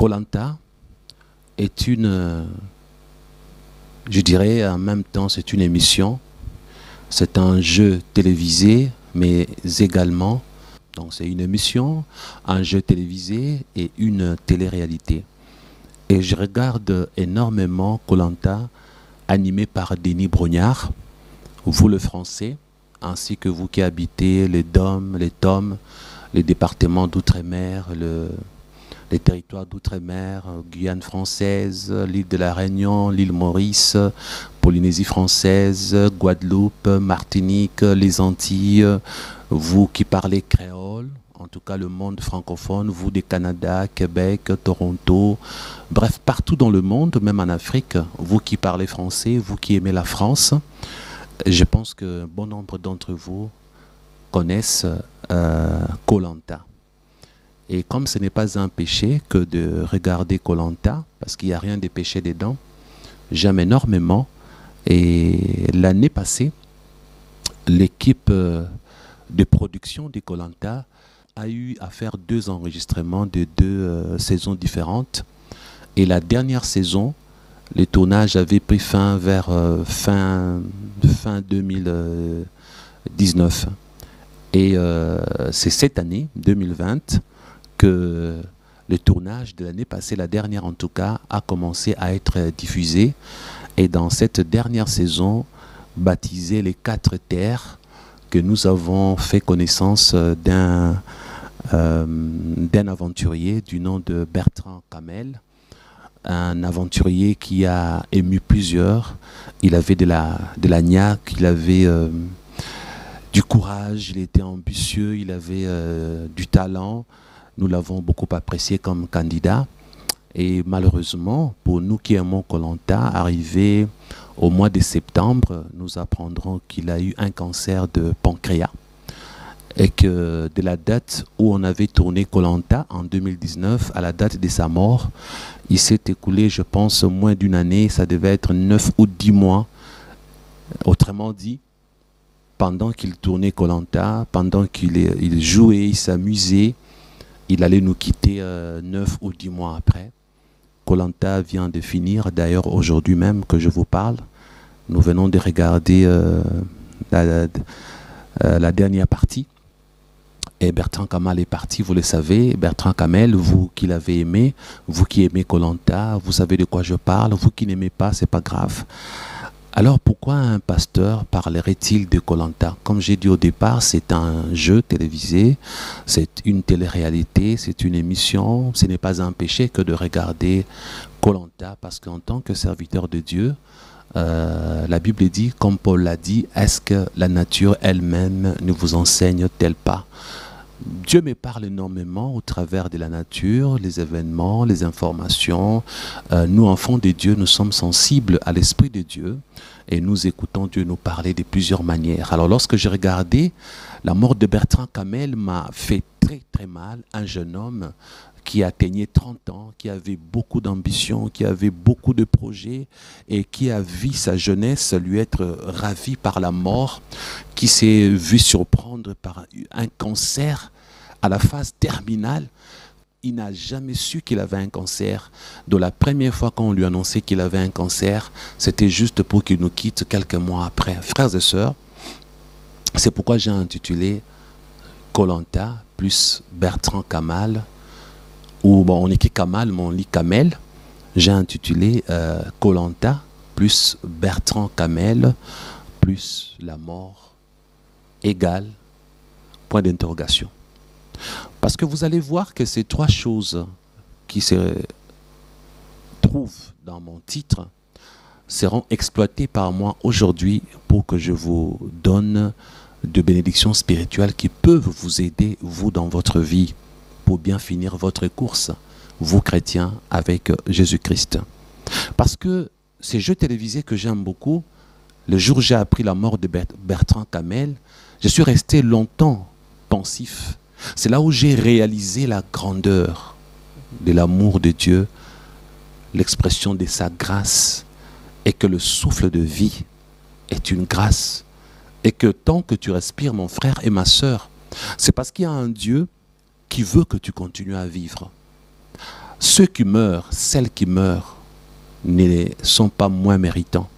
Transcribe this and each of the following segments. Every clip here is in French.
Koh est je dirais en même temps, c'est une émission, c'est un jeu télévisé, mais également, donc c'est une émission, un jeu télévisé et une télé-réalité. Et je regarde énormément Koh animé par Denis Brognard, vous le français, ainsi que vous qui habitez les DOM, les TOM, les départements d'outre-mer, les territoires d'outre-mer, Guyane française, l'île de la Réunion, l'île Maurice, Polynésie française, Guadeloupe, Martinique, les Antilles, vous qui parlez créole, en tout cas le monde francophone, vous des Canada, Québec, Toronto, bref, partout dans le monde, même en Afrique, vous qui parlez français, vous qui aimez la France, je pense que bon nombre d'entre vous connaissent Koh Lanta. Et comme ce n'est pas un péché que de regarder Koh Lanta, parce qu'il n'y a rien de péché dedans, j'aime énormément. Et l'année passée, l'équipe de production de Koh Lanta a eu à faire 2 enregistrements de 2 saisons différentes. Et la dernière saison, le tournage avait pris fin vers fin 2019. Et c'est cette année, 2020, que le tournage de l'année passée, la dernière en tout cas, a commencé à être diffusé. Et dans cette dernière saison, baptisée Les 4 terres, que nous avons fait connaissance d'un aventurier du nom de Bertrand Kamel, un aventurier qui a ému plusieurs. Il avait de la niaque, il avait du courage, il était ambitieux, il avait du talent. Nous l'avons beaucoup apprécié comme candidat. Et malheureusement, pour nous qui aimons Koh Lanta, arrivé au mois de septembre, nous apprendrons qu'il a eu un cancer de pancréas. Et que de la date où on avait tourné Koh Lanta en 2019 à la date de sa mort, il s'est écoulé, je pense, moins d'une année. Ça devait être 9 ou 10 mois. Autrement dit, pendant qu'il tournait Koh Lanta, pendant qu'il jouait, il s'amusait, il allait nous quitter 9 ou 10 mois après. Koh Lanta vient de finir, d'ailleurs aujourd'hui même que je vous parle. Nous venons de regarder la dernière partie. Et Bertrand Kamel est parti, vous le savez. Bertrand Kamel, vous qui l'avez aimé, vous qui aimez Koh Lanta, vous savez de quoi je parle. Vous qui n'aimez pas, c'est pas grave. Alors pourquoi un pasteur parlerait-il de Koh Lanta? Comme j'ai dit au départ, c'est un jeu télévisé, c'est une télé-réalité, c'est une émission. Ce n'est pas un péché que de regarder Koh Lanta, parce qu'en tant que serviteur de Dieu, la Bible dit, comme Paul l'a dit, est-ce que la nature elle-même ne vous enseigne-t-elle pas? Dieu me parle énormément au travers de la nature, les événements, les informations. Nous, enfants de Dieu, nous sommes sensibles à l'Esprit de Dieu et nous écoutons Dieu nous parler de plusieurs manières. Alors, lorsque j'ai regardé, la mort de Bertrand Kamel m'a fait très très mal. Un jeune homme qui atteignait 30 ans, qui avait beaucoup d'ambition, qui avait beaucoup de projets et qui a vu sa jeunesse lui être ravie par la mort, qui s'est vu surprendre par un cancer à la phase terminale. Il n'a jamais su qu'il avait un cancer. De la première fois qu'on lui annonçait qu'il avait un cancer, c'était juste pour qu'il nous quitte quelques mois après. Frères et sœurs, c'est pourquoi j'ai intitulé Koh Lanta plus Bertrand Kamel, ou bon, on écrit Kamal, mais on lit Kamel. J'ai intitulé Koh Lanta plus Bertrand Kamel plus la mort égale point d'interrogation. Parce que vous allez voir que ces 3 choses qui se trouvent dans mon titre seront exploitées par moi aujourd'hui pour que je vous donne de bénédictions spirituelles qui peuvent vous aider, vous, dans votre vie, pour bien finir votre course, vous chrétiens, avec Jésus-Christ. Parce que ces jeux télévisés que j'aime beaucoup, le jour où j'ai appris la mort de Bertrand Kamel, je suis resté longtemps pensif. C'est là où j'ai réalisé la grandeur de l'amour de Dieu, l'expression de sa grâce, et que le souffle de vie est une grâce. Et que tant que tu respires, mon frère et ma sœur, c'est parce qu'il y a un Dieu qui veut que tu continues à vivre. ceux qui meurent, celles qui meurent, ne sont pas moins méritants.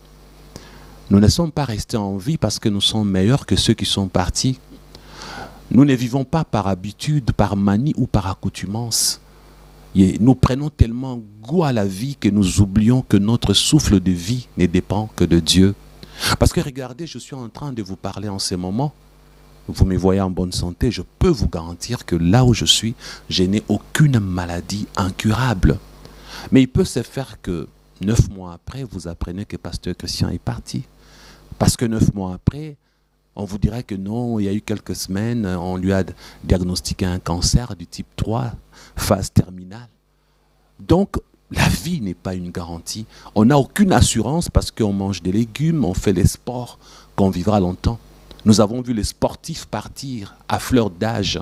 Nous ne sommes pas restés en vie parce que nous sommes meilleurs que ceux qui sont partis. Nous ne vivons pas par habitude, par manie ou par accoutumance. Et nous prenons tellement goût à la vie que nous oublions que notre souffle de vie ne dépend que de Dieu. Parce que regardez, je suis en train de vous parler en ce moment. Vous me voyez en bonne santé, je peux vous garantir que là où je suis, je n'ai aucune maladie incurable. Mais il peut se faire que 9 mois après, vous apprenez que Pasteur Christian est parti. Parce que 9 mois après, on vous dirait que non, il y a eu quelques semaines, on lui a diagnostiqué un cancer du type 3, phase terminale. Donc, la vie n'est pas une garantie. On n'a aucune assurance parce qu'on mange des légumes, on fait les sports, qu'on vivra longtemps. Nous avons vu les sportifs partir à fleur d'âge.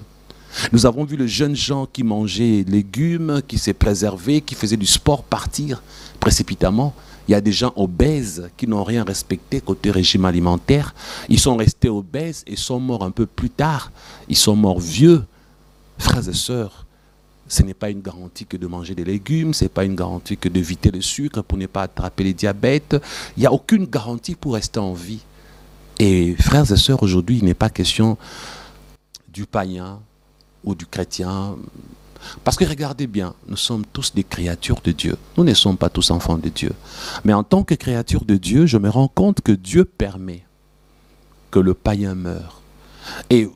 Nous avons vu les jeunes gens qui mangeaient légumes, qui s'est préservé, qui faisaient du sport partir précipitamment. Il y a des gens obèses qui n'ont rien respecté côté régime alimentaire. Ils sont restés obèses et sont morts un peu plus tard. Ils sont morts vieux. Frères et sœurs, ce n'est pas une garantie que de manger des légumes, ce n'est pas une garantie que d'éviter le sucre pour ne pas attraper le diabète. Il n'y a aucune garantie pour rester en vie. Et frères et sœurs, aujourd'hui, il n'est pas question du païen ou du chrétien. Parce que regardez bien, nous sommes tous des créatures de Dieu. Nous ne sommes pas tous enfants de Dieu. Mais en tant que créature de Dieu, je me rends compte que Dieu permet que le païen meure. Et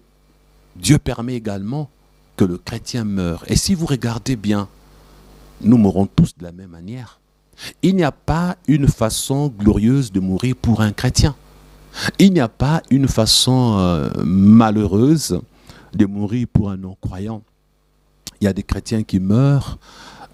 Dieu permet également que le chrétien meure. Et si vous regardez bien, nous mourrons tous de la même manière. Il n'y a pas une façon glorieuse de mourir pour un chrétien. Il n'y a pas une façon malheureuse de mourir pour un non-croyant. Il y a des chrétiens qui meurent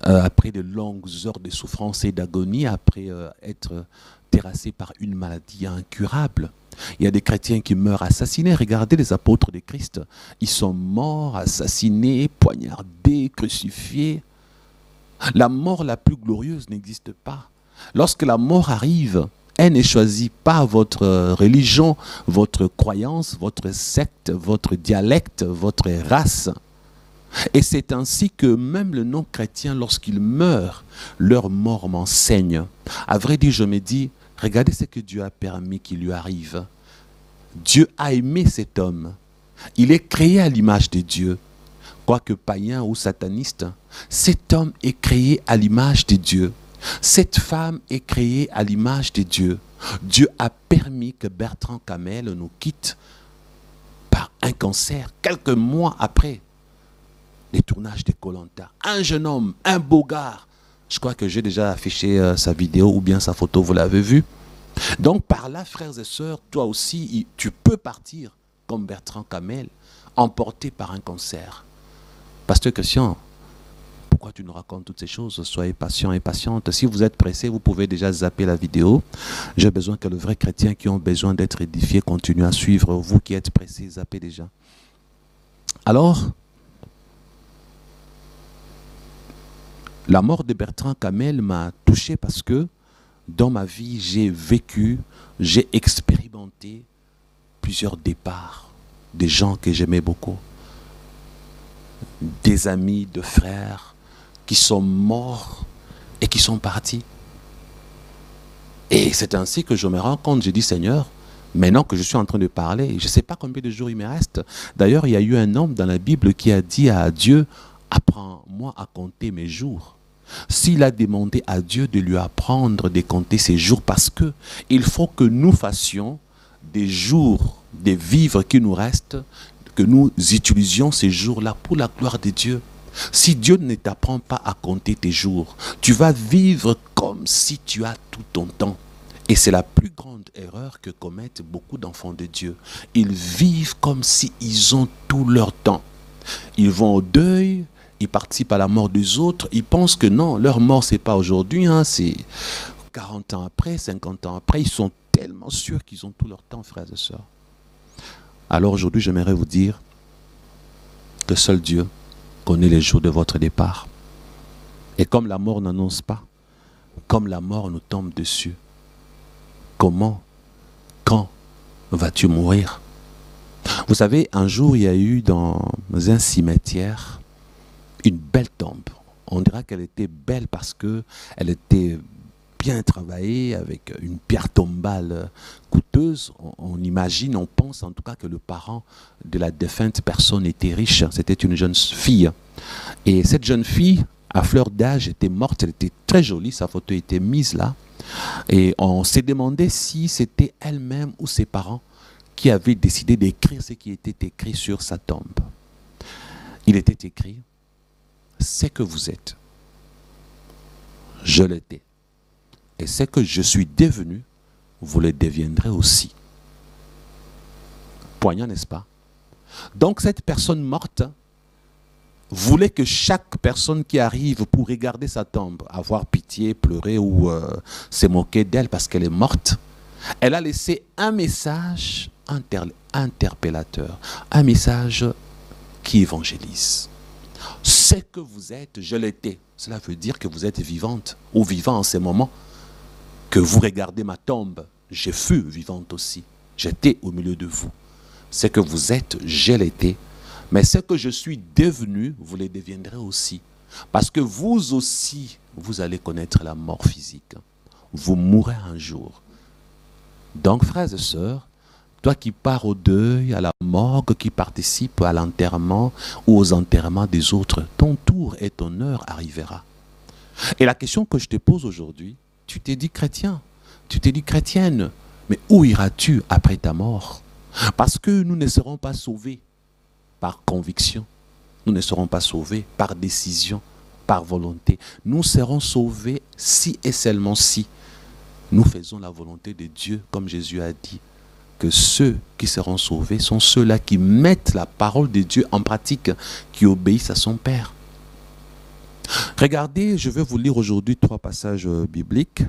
après de longues heures de souffrance et d'agonie, après être terrassés par une maladie incurable. Il y a des chrétiens qui meurent assassinés. Regardez les apôtres de Christ. Ils sont morts, assassinés, poignardés, crucifiés. La mort la plus glorieuse n'existe pas. Lorsque la mort arrive, elle ne choisit pas votre religion, votre croyance, votre secte, votre dialecte, votre race. Et c'est ainsi que même le non-chrétien, lorsqu'il meurt, leur mort m'enseigne. À vrai dire, je me dis, regardez ce que Dieu a permis qu'il lui arrive. Dieu a aimé cet homme. Il est créé à l'image de Dieu. Quoique païen ou sataniste, cet homme est créé à l'image de Dieu. Cette femme est créée à l'image de Dieu. Dieu a permis que Bertrand Kamel nous quitte par un cancer quelques mois après les tournages de Koh-Lanta. Un jeune homme, un beau gars. Je crois que j'ai déjà affiché sa vidéo ou bien sa photo, vous l'avez vu. Donc par là, frères et sœurs, toi aussi, tu peux partir comme Bertrand Kamel, emporté par un cancer. Pasteur Christian, pourquoi tu nous racontes toutes ces choses? Soyez patient et patiente. Si vous êtes pressé, vous pouvez déjà zapper la vidéo. J'ai besoin que les vrais chrétiens qui ont besoin d'être édifiés continuent à suivre. Vous qui êtes pressés, zappez déjà. Alors, la mort de Bertrand Kamel m'a touché parce que dans ma vie, j'ai vécu, j'ai expérimenté plusieurs départs, des gens que j'aimais beaucoup, des amis, de frères qui sont morts et qui sont partis. Et c'est ainsi que je me rends compte, j'ai dit Seigneur, maintenant que je suis en train de parler, je ne sais pas combien de jours il me reste. D'ailleurs, il y a eu un homme dans la Bible qui a dit à Dieu, apprends-moi à compter mes jours. S'il a demandé à Dieu de lui apprendre de compter ses jours, parce que il faut que nous fassions des jours, des vivres qui nous restent, que nous utilisions ces jours-là pour la gloire de Dieu. Si Dieu ne t'apprend pas à compter tes jours, tu vas vivre comme si tu as tout ton temps. Et c'est la plus grande erreur que commettent beaucoup d'enfants de Dieu. Ils vivent comme s'ils ont tout leur temps. Ils vont au deuil, ils participent à la mort des autres, ils pensent que non, leur mort c'est pas aujourd'hui, hein, c'est 40 ans après, 50 ans après, ils sont tellement sûrs qu'ils ont tout leur temps, frères et sœurs. Alors aujourd'hui, j'aimerais vous dire que seul Dieu connaît les jours de votre départ. Et comme la mort n'annonce pas, comme la mort nous tombe dessus, comment, quand vas-tu mourir? Vous savez, un jour, il y a eu dans un cimetière une belle tombe. On dira qu'elle était belle parce qu'elle était bien travaillée avec une pierre tombale coûteuse. On imagine, on pense en tout cas que le parent de la défunte personne était riche. C'était une jeune fille. Et cette jeune fille, à fleur d'âge, était morte. Elle était très jolie. Sa photo était mise là. Et on s'est demandé si c'était elle-même ou ses parents qui avaient décidé d'écrire ce qui était écrit sur sa tombe. Il était écrit: c'est que vous êtes, je l'étais. Et ce que je suis devenu, vous le deviendrez aussi. Poignant, n'est-ce pas? Donc cette personne morte voulait que chaque personne qui arrive pour regarder sa tombe, avoir pitié, pleurer ou se moquer d'elle parce qu'elle est morte, elle a laissé un message interpellateur, un message qui évangélise. Ce que vous êtes, je l'étais. Cela veut dire que vous êtes vivante ou vivant en ce moment. Que vous regardez ma tombe, je fus vivante aussi. J'étais au milieu de vous. Ce que vous êtes, je l'étais. Mais ce que je suis devenu, vous le deviendrez aussi. Parce que vous aussi, vous allez connaître la mort physique. Vous mourrez un jour. Donc, frères et sœurs, toi qui pars au deuil, à la morgue, qui participe à l'enterrement ou aux enterrements des autres, ton tour et ton heure arrivera. Et la question que je te pose aujourd'hui, tu t'es dit chrétien, tu t'es dit chrétienne, mais où iras-tu après ta mort? Parce que nous ne serons pas sauvés par conviction, nous ne serons pas sauvés par décision, par volonté. Nous serons sauvés si et seulement si nous faisons la volonté de Dieu, comme Jésus a dit, que ceux qui seront sauvés sont ceux-là qui mettent la parole de Dieu en pratique, qui obéissent à son Père. Regardez, je vais vous lire aujourd'hui 3 passages bibliques.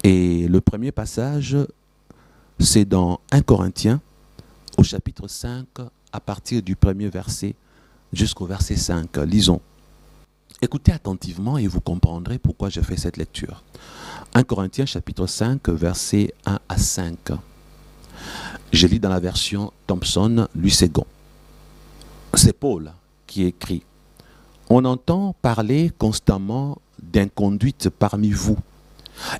Et le premier passage, c'est dans 1 Corinthiens, au chapitre 5, à partir du premier verset jusqu'au verset 5. Lisons. Écoutez attentivement et vous comprendrez pourquoi je fais cette lecture. 1 Corinthiens, chapitre 5, versets 1 à 5. Je lis dans la version Thompson, Louis II. C'est Paul qui écrit. On entend parler constamment d'inconduite parmi vous,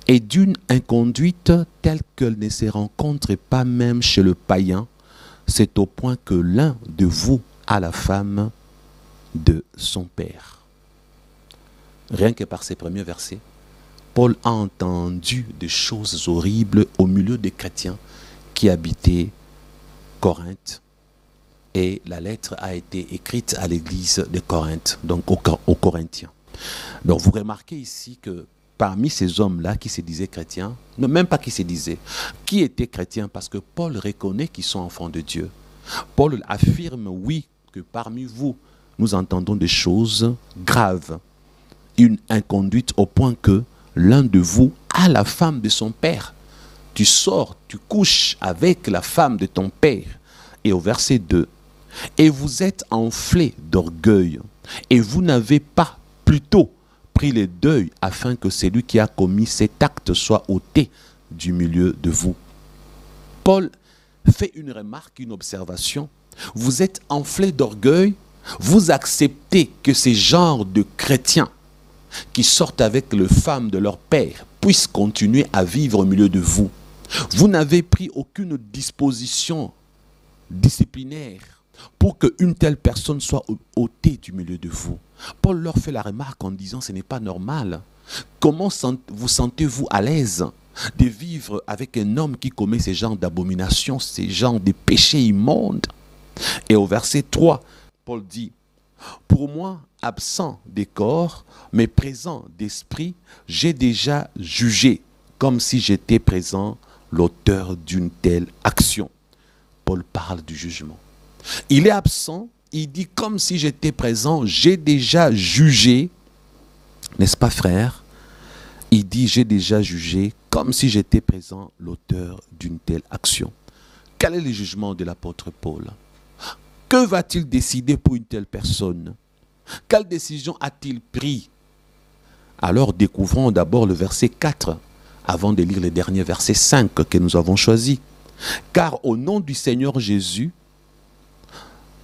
et d'une inconduite telle qu'elle ne se rencontre pas même chez le païen. C'est au point que l'un de vous a la femme de son père. Rien que par ces premiers versets, Paul a entendu des choses horribles au milieu des chrétiens qui habitaient Corinthe. Et la lettre a été écrite à l'église de Corinthe, donc aux Corinthiens. Donc vous remarquez ici que parmi ces hommes-là qui se disaient chrétiens, non, même pas qui se disaient, qui étaient chrétiens, parce que Paul reconnaît qu'ils sont enfants de Dieu. Paul affirme, oui, que parmi vous, nous entendons des choses graves, une inconduite au point que l'un de vous a la femme de son père. Tu sors, tu couches avec la femme de ton père. Et au verset 2, et vous êtes enflés d'orgueil, et vous n'avez pas plutôt pris le deuil afin que celui qui a commis cet acte soit ôté du milieu de vous. Paul fait une remarque, une observation. Vous êtes enflés d'orgueil, vous acceptez que ces genres de chrétiens qui sortent avec les femmes de leur père puissent continuer à vivre au milieu de vous. Vous n'avez pris aucune disposition disciplinaire pour qu'une telle personne soit ôtée du milieu de vous. Paul leur fait la remarque en disant, ce n'est pas normal. Comment vous sentez-vous à l'aise de vivre avec un homme qui commet ces genres d'abominations, ces genres de péchés immondes? Et au verset 3, Paul dit, pour moi, absent des corps, mais présent d'esprit, j'ai déjà jugé, comme si j'étais présent, l'auteur d'une telle action. Paul parle du jugement. Il est absent, il dit comme si j'étais présent, j'ai déjà jugé, n'est-ce pas frère? Il dit j'ai déjà jugé comme si j'étais présent, l'auteur d'une telle action. Quel est le jugement de l'apôtre Paul? Que va-t-il décider pour une telle personne? Quelle décision a-t-il pris? Alors découvrons d'abord le verset 4, avant de lire le dernier verset 5 que nous avons choisi. Car au nom du Seigneur Jésus,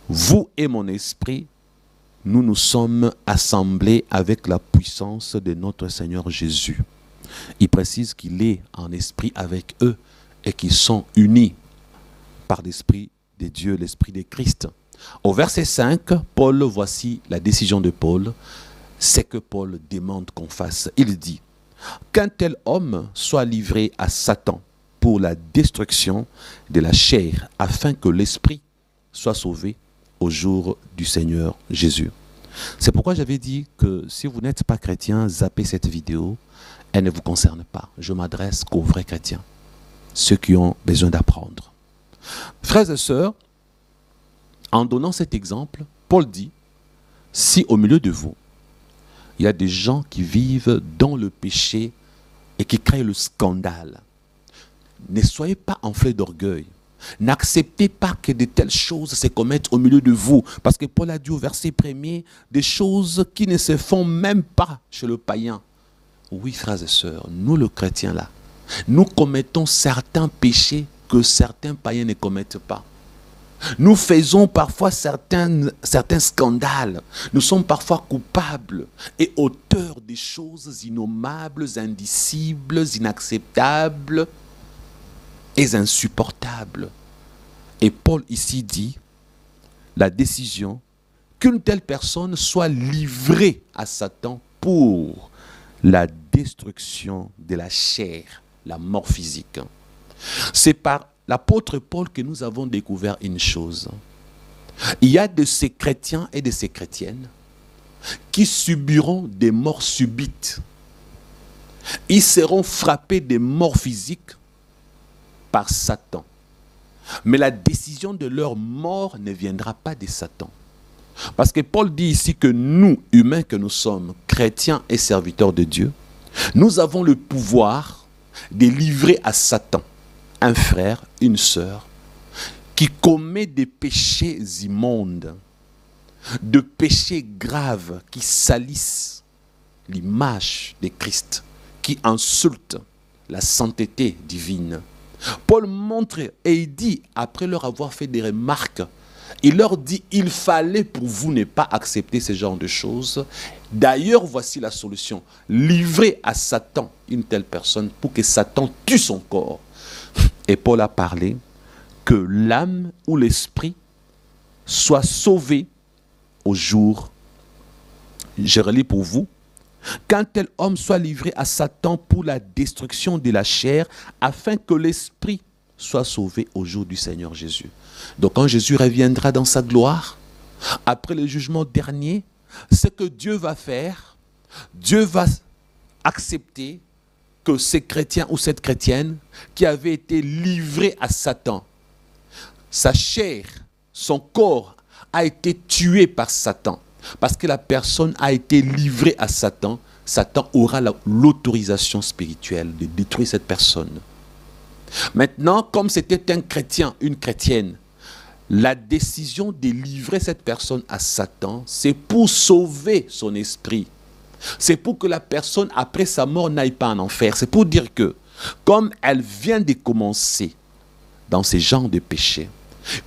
vous et mon esprit, nous nous sommes assemblés avec la puissance de notre Seigneur Jésus. Il précise qu'il est en esprit avec eux et qu'ils sont unis par l'Esprit de Dieu, l'Esprit de Christ. Au verset 5, Paul, voici la décision de Paul, c'est que Paul demande qu'on fasse. Il dit, qu'un tel homme soit livré à Satan pour la destruction de la chair, afin que l'esprit soit sauvé au jour du Seigneur Jésus. C'est pourquoi j'avais dit que si vous n'êtes pas chrétien, zappez cette vidéo, elle ne vous concerne pas. Je m'adresse qu'aux vrais chrétiens, ceux qui ont besoin d'apprendre. Frères et sœurs, en donnant cet exemple, Paul dit, si au milieu de vous, il y a des gens qui vivent dans le péché et qui créent le scandale, ne soyez pas enflés d'orgueil. N'acceptez pas que de telles choses se commettent au milieu de vous. Parce que Paul a dit au verset 1er, des choses qui ne se font même pas chez le païen. Oui, frères et sœurs, nous le chrétien là, nous commettons certains péchés que certains païens ne commettent pas. Nous faisons parfois certains scandales. Nous sommes parfois coupables et auteurs des choses innommables, indicibles, inacceptables et insupportables. Et Paul ici dit la décision qu'une telle personne soit livrée à Satan pour la destruction de la chair, la mort physique. C'est par l'apôtre Paul que nous avons découvert une chose. Il y a de ces chrétiens et de ces chrétiennes qui subiront des morts subites. Ils seront frappés des morts physiques par Satan. Mais la décision de leur mort ne viendra pas de Satan. Parce que Paul dit ici que nous, humains que nous sommes, chrétiens et serviteurs de Dieu, nous avons le pouvoir de livrer à Satan un frère, une sœur, qui commet des péchés immondes, de péchés graves qui salissent l'image de Christ, qui insultent la sainteté divine. Paul montre et il dit, après leur avoir fait des remarques, il leur dit, il fallait pour vous ne pas accepter ce genre de choses. D'ailleurs, voici la solution. Livrez à Satan une telle personne pour que Satan tue son corps. Et Paul a parlé que l'âme ou l'esprit soit sauvé au jour. Je relis pour vous. Qu'un tel homme soit livré à Satan pour la destruction de la chair, afin que l'esprit soit sauvé au jour du Seigneur Jésus. Donc quand Jésus reviendra dans sa gloire, après le jugement dernier, ce que Dieu va faire, Dieu va accepter que ces chrétiens ou cette chrétienne qui avait été livré à Satan, sa chair, son corps a été tué par Satan. Parce que la personne a été livrée à Satan, Satan aura l'autorisation spirituelle de détruire cette personne. Maintenant, comme c'était un chrétien, une chrétienne, la décision de livrer cette personne à Satan, c'est pour sauver son esprit. C'est pour que la personne, après sa mort, n'aille pas en enfer. C'est pour dire que, comme elle vient de commencer dans ces genres de péchés,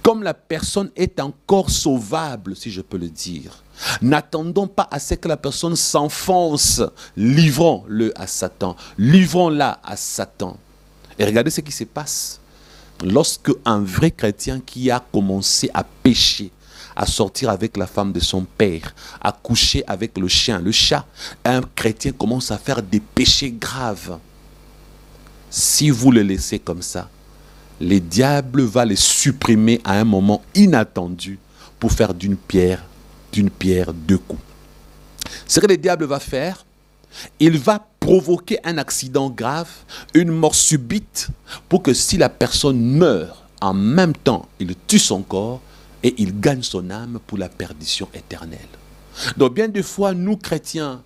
comme la personne est encore sauvable, si je peux le dire, n'attendons pas à ce que la personne s'enfonce. Livrons-le à Satan. Livrons-la à Satan. Et regardez ce qui se passe. Lorsque un vrai chrétien qui a commencé à pécher, à sortir avec la femme de son père, à coucher avec le chien, le chat, un chrétien commence à faire des péchés graves. Si vous le laissez comme ça, le diable va les supprimer à un moment inattendu pour faire d'une pierre deux coups. Ce que le diable va faire, il va provoquer un accident grave, une mort subite, pour que si la personne meurt, en même temps, il tue son corps et il gagne son âme pour la perdition éternelle. Donc bien des fois, nous chrétiens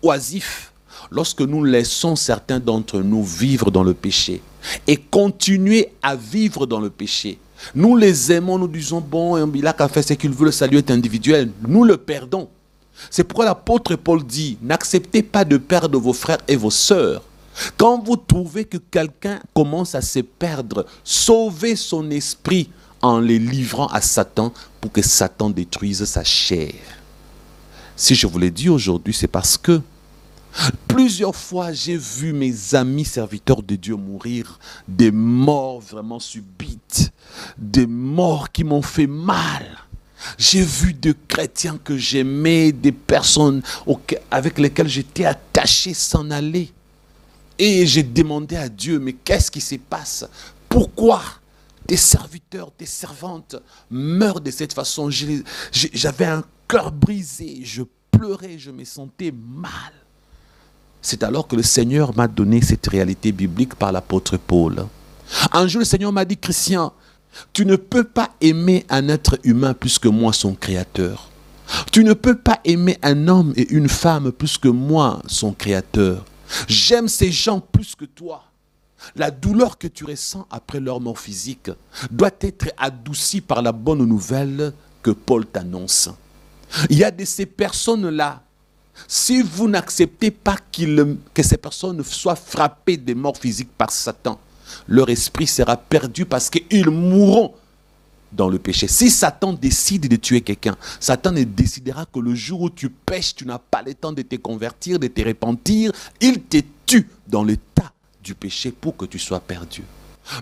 oisifs, lorsque nous laissons certains d'entre nous vivre dans le péché et continuer à vivre dans le péché, nous les aimons, nous disons, bon, il a qu'à faire ce qu'il veut, le salut est individuel. Nous le perdons. C'est pourquoi l'apôtre Paul dit, n'acceptez pas de perdre vos frères et vos sœurs. Quand vous trouvez que quelqu'un commence à se perdre, sauvez son esprit en les livrant à Satan pour que Satan détruise sa chair. Si je vous l'ai dit aujourd'hui, c'est parce que plusieurs fois, j'ai vu mes amis serviteurs de Dieu mourir des morts vraiment subites, des morts qui m'ont fait mal. J'ai vu des chrétiens que j'aimais, des personnes avec lesquelles j'étais attaché s'en aller. Et j'ai demandé à Dieu, mais qu'est-ce qui se passe? Pourquoi des serviteurs, des servantes meurent de cette façon? J'avais un cœur brisé, je pleurais, je me sentais mal. C'est alors que le Seigneur m'a donné cette réalité biblique par l'apôtre Paul. Un jour, le Seigneur m'a dit, Christian, tu ne peux pas aimer un être humain plus que moi, son créateur. Tu ne peux pas aimer un homme et une femme plus que moi, son créateur. J'aime ces gens plus que toi. La douleur que tu ressens après leur mort physique doit être adoucie par la bonne nouvelle que Paul t'annonce. Il y a de ces personnes-là, si vous n'acceptez pas que ces personnes soient frappées des morts physiques par Satan, leur esprit sera perdu parce qu'ils mourront dans le péché. Si Satan décide de tuer quelqu'un, Satan ne décidera que le jour où tu pèches, tu n'as pas le temps de te convertir, de te repentir. Il te tue dans l'état du péché pour que tu sois perdu.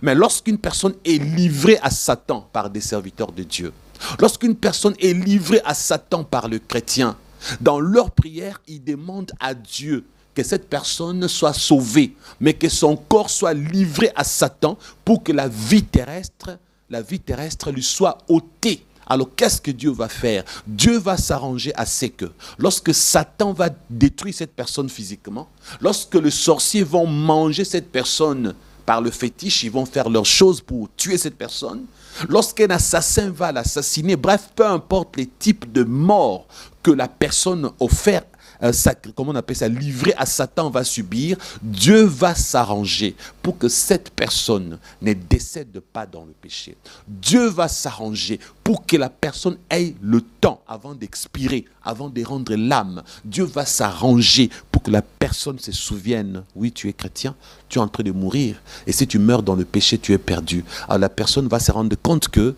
Mais lorsqu'une personne est livrée à Satan par des serviteurs de Dieu, lorsqu'une personne est livrée à Satan par le chrétien, dans leur prière, ils demandent à Dieu que cette personne soit sauvée, mais que son corps soit livré à Satan pour que la vie terrestre lui soit ôtée. Alors qu'est-ce que Dieu va faire? Dieu va s'arranger à ce que lorsque Satan va détruire cette personne physiquement, lorsque les sorciers vont manger cette personne par le fétiche, ils vont faire leurs choses pour tuer cette personne. Lorsqu'un assassin va l'assassiner, bref, peu importe les types de morts que la personne offerte, comment on appelle ça, livrée à Satan va subir, Dieu va s'arranger pour que cette personne ne décède pas dans le péché. Dieu va s'arranger pour que la personne ait le temps avant d'expirer, avant de rendre l'âme. Dieu va s'arranger pour que la personne se souvienne, oui, tu es chrétien, tu es en train de mourir, et si tu meurs dans le péché, tu es perdu. Alors la personne va se rendre compte que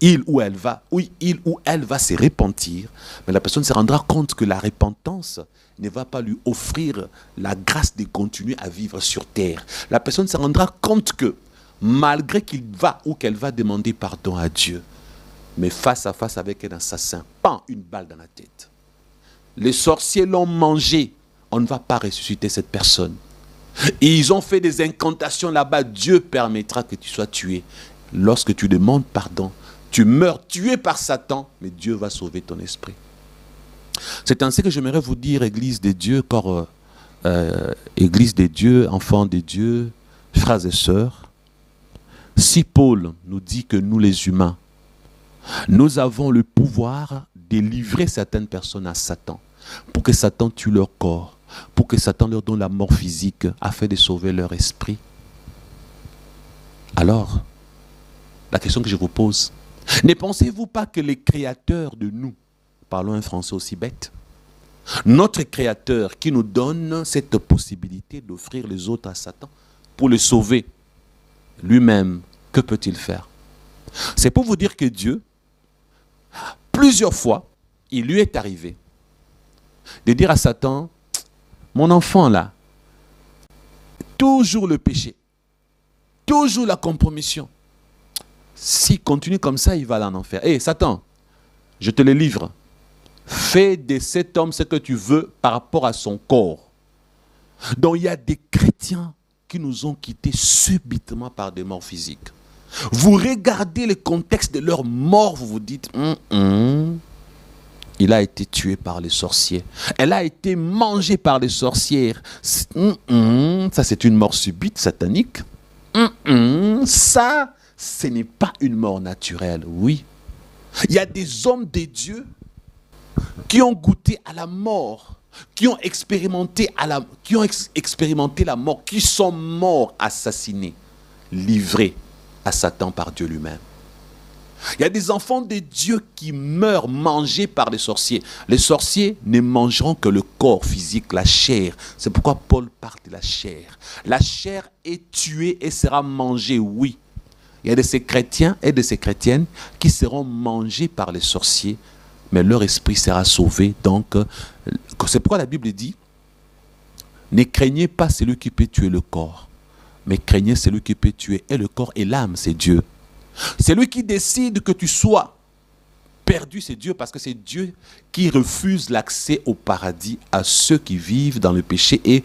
il ou elle va se repentir, mais la personne se rendra compte que la repentance ne va pas lui offrir la grâce de continuer à vivre sur terre. La personne se rendra compte que malgré qu'il va ou qu'elle va demander pardon à Dieu, mais face à face avec un assassin, pan, une balle dans la tête. Les sorciers l'ont mangé, on ne va pas ressusciter cette personne. Et ils ont fait des incantations là-bas, Dieu permettra que tu sois tué. Lorsque tu demandes pardon, tu meurs tué par Satan, mais Dieu va sauver ton esprit. C'est ainsi que j'aimerais vous dire, Église de Dieu, Église de Dieu, enfants de Dieu, frères et sœurs, si Paul nous dit que nous les humains, nous avons le pouvoir de livrer certaines personnes à Satan, pour que Satan tue leur corps, pour que Satan leur donne la mort physique, afin de sauver leur esprit. Alors, la question que je vous pose, ne pensez-vous pas que les créateurs de nous, parlons un français aussi bête, notre créateur qui nous donne cette possibilité d'offrir les autres à Satan pour le sauver, lui-même, que peut-il faire? C'est pour vous dire que Dieu, plusieurs fois, il lui est arrivé de dire à Satan, mon enfant là, toujours le péché, toujours la compromission. S'il continue comme ça, il va aller en enfer. Hé, Satan, je te le livre. Fais de cet homme ce que tu veux par rapport à son corps. Donc il y a des chrétiens qui nous ont quittés subitement par des morts physiques. Vous regardez le contexte de leur mort, vous vous dites, il a été tué par les sorciers. Elle a été mangée par les sorcières. Ça, c'est une mort subite, satanique. Ça, ce n'est pas une mort naturelle, oui. Il y a des hommes de Dieu qui ont goûté à la mort, qui ont expérimenté la mort, qui sont morts assassinés, livrés à Satan par Dieu lui-même. Il y a des enfants de Dieu qui meurent mangés par les sorciers. Les sorciers ne mangeront que le corps physique, la chair. C'est pourquoi Paul parle de la chair. La chair est tuée et sera mangée, oui. Il y a de ces chrétiens et de ces chrétiennes qui seront mangés par les sorciers mais leur esprit sera sauvé. Donc, c'est pourquoi la Bible dit, ne craignez pas celui qui peut tuer le corps, mais craignez celui qui peut tuer et le corps et l'âme, c'est Dieu. C'est lui qui décide que tu sois perdu, c'est Dieu, parce que c'est Dieu qui refuse l'accès au paradis à ceux qui vivent dans le péché et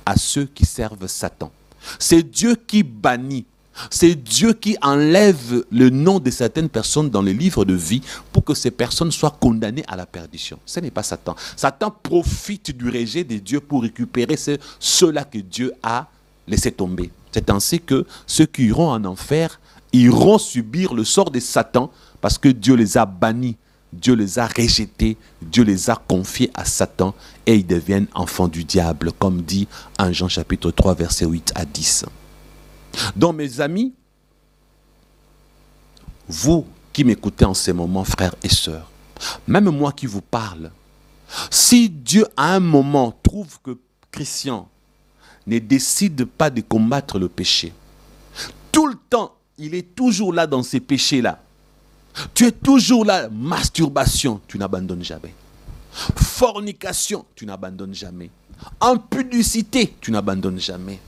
à ceux qui servent Satan. C'est Dieu qui bannit. C'est Dieu qui enlève le nom de certaines personnes dans le livre de vie pour que ces personnes soient condamnées à la perdition. Ce n'est pas Satan. Satan profite du rejet de Dieu pour récupérer ceux-là que Dieu a laissé tomber. C'est ainsi que ceux qui iront en enfer iront subir le sort de Satan parce que Dieu les a bannis, Dieu les a rejetés, Dieu les a confiés à Satan et ils deviennent enfants du diable, comme dit en Jean chapitre 3, versets 8 à 10. Donc mes amis, vous qui m'écoutez en ces moments, frères et sœurs, même moi qui vous parle, si Dieu à un moment trouve que Christian ne décide pas de combattre le péché, tout le temps, il est toujours là dans ces péchés-là. Tu es toujours là, masturbation, tu n'abandonnes jamais. Fornication, tu n'abandonnes jamais. Impudicité, tu n'abandonnes jamais.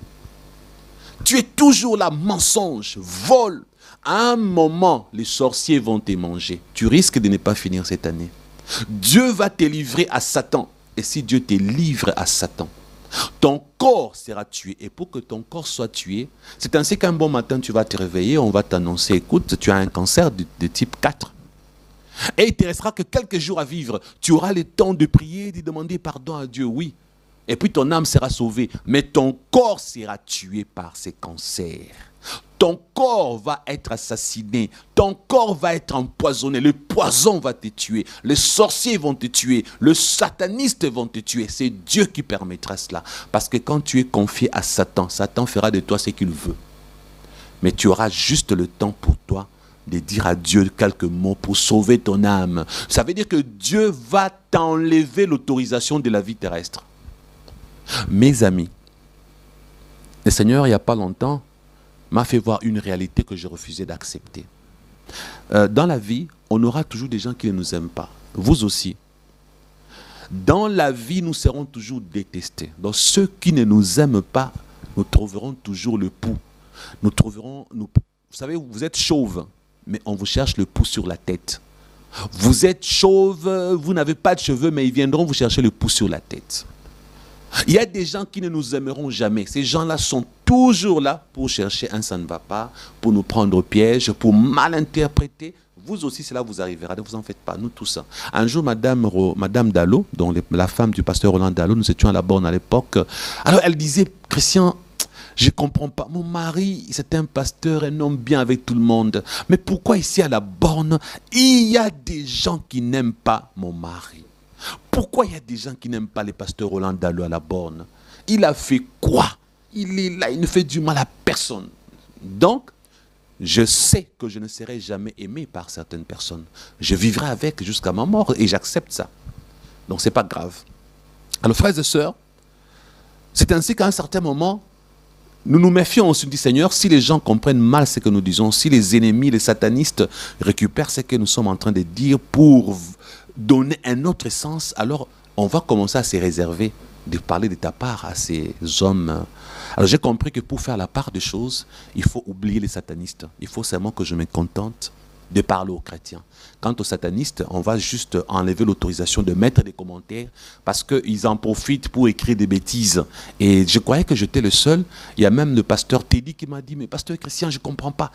Tu es toujours là, mensonge, vol. À un moment, les sorciers vont te manger. Tu risques de ne pas finir cette année. Dieu va te livrer à Satan. Et si Dieu te livre à Satan, ton corps sera tué. Et pour que ton corps soit tué, c'est ainsi qu'un bon matin, tu vas te réveiller, on va t'annoncer, écoute, tu as un cancer de type 4. Et il ne te restera que quelques jours à vivre. Tu auras le temps de prier, de demander pardon à Dieu, oui. Et puis ton âme sera sauvée. Mais ton corps sera tué par ces cancers. Ton corps va être assassiné. Ton corps va être empoisonné. Le poison va te tuer. Les sorciers vont te tuer. Les satanistes vont te tuer. C'est Dieu qui permettra cela. Parce que quand tu es confié à Satan, Satan fera de toi ce qu'il veut. Mais tu auras juste le temps pour toi de dire à Dieu quelques mots pour sauver ton âme. Ça veut dire que Dieu va t'enlever l'autorisation de la vie terrestre. Mes amis, le Seigneur, il n'y a pas longtemps, m'a fait voir une réalité que je refusais d'accepter. Dans la vie, on aura toujours des gens qui ne nous aiment pas. Vous aussi. Dans la vie, nous serons toujours détestés. Donc ceux qui ne nous aiment pas, nous trouverons toujours le pouls. Vous savez, vous êtes chauve, mais on vous cherche le pouls sur la tête. Vous êtes chauve, vous n'avez pas de cheveux, mais ils viendront vous chercher le pouls sur la tête. Il y a des gens qui ne nous aimeront jamais. Ces gens-là sont toujours là pour chercher un ça ne va pas, pour nous prendre au piège, pour mal interpréter. Vous aussi, cela vous arrivera. Ne vous en faites pas, nous tous. Un jour, Madame Dallot, dont la femme du pasteur Roland Dallot, nous étions à la borne à l'époque. Alors elle disait, Christian, je ne comprends pas. Mon mari, c'est un pasteur, un homme bien avec tout le monde. Mais pourquoi ici à la borne, il y a des gens qui n'aiment pas mon mari? Pourquoi il y a des gens qui n'aiment pas les pasteurs Roland Dallot à la borne? Il a fait quoi? Il est là, il ne fait du mal à personne. Donc, je sais que je ne serai jamais aimé par certaines personnes. Je vivrai avec jusqu'à ma mort et j'accepte ça. Donc, ce n'est pas grave. Alors, frères et sœurs, c'est ainsi qu'à un certain moment, nous nous méfions, on se dit, Seigneur, si les gens comprennent mal ce que nous disons, si les ennemis, les satanistes récupèrent ce que nous sommes en train de dire pour donner un autre sens, alors on va commencer à se réserver de parler de ta part à ces hommes. Alors j'ai compris que pour faire la part des choses, il faut oublier les satanistes. Il faut seulement que je me contente de parler aux chrétiens. Quant aux satanistes, on va juste enlever l'autorisation de mettre des commentaires parce qu'ils en profitent pour écrire des bêtises. Et je croyais que j'étais le seul. Il y a même le pasteur Teddy qui m'a dit, mais pasteur Christian, je ne comprends pas.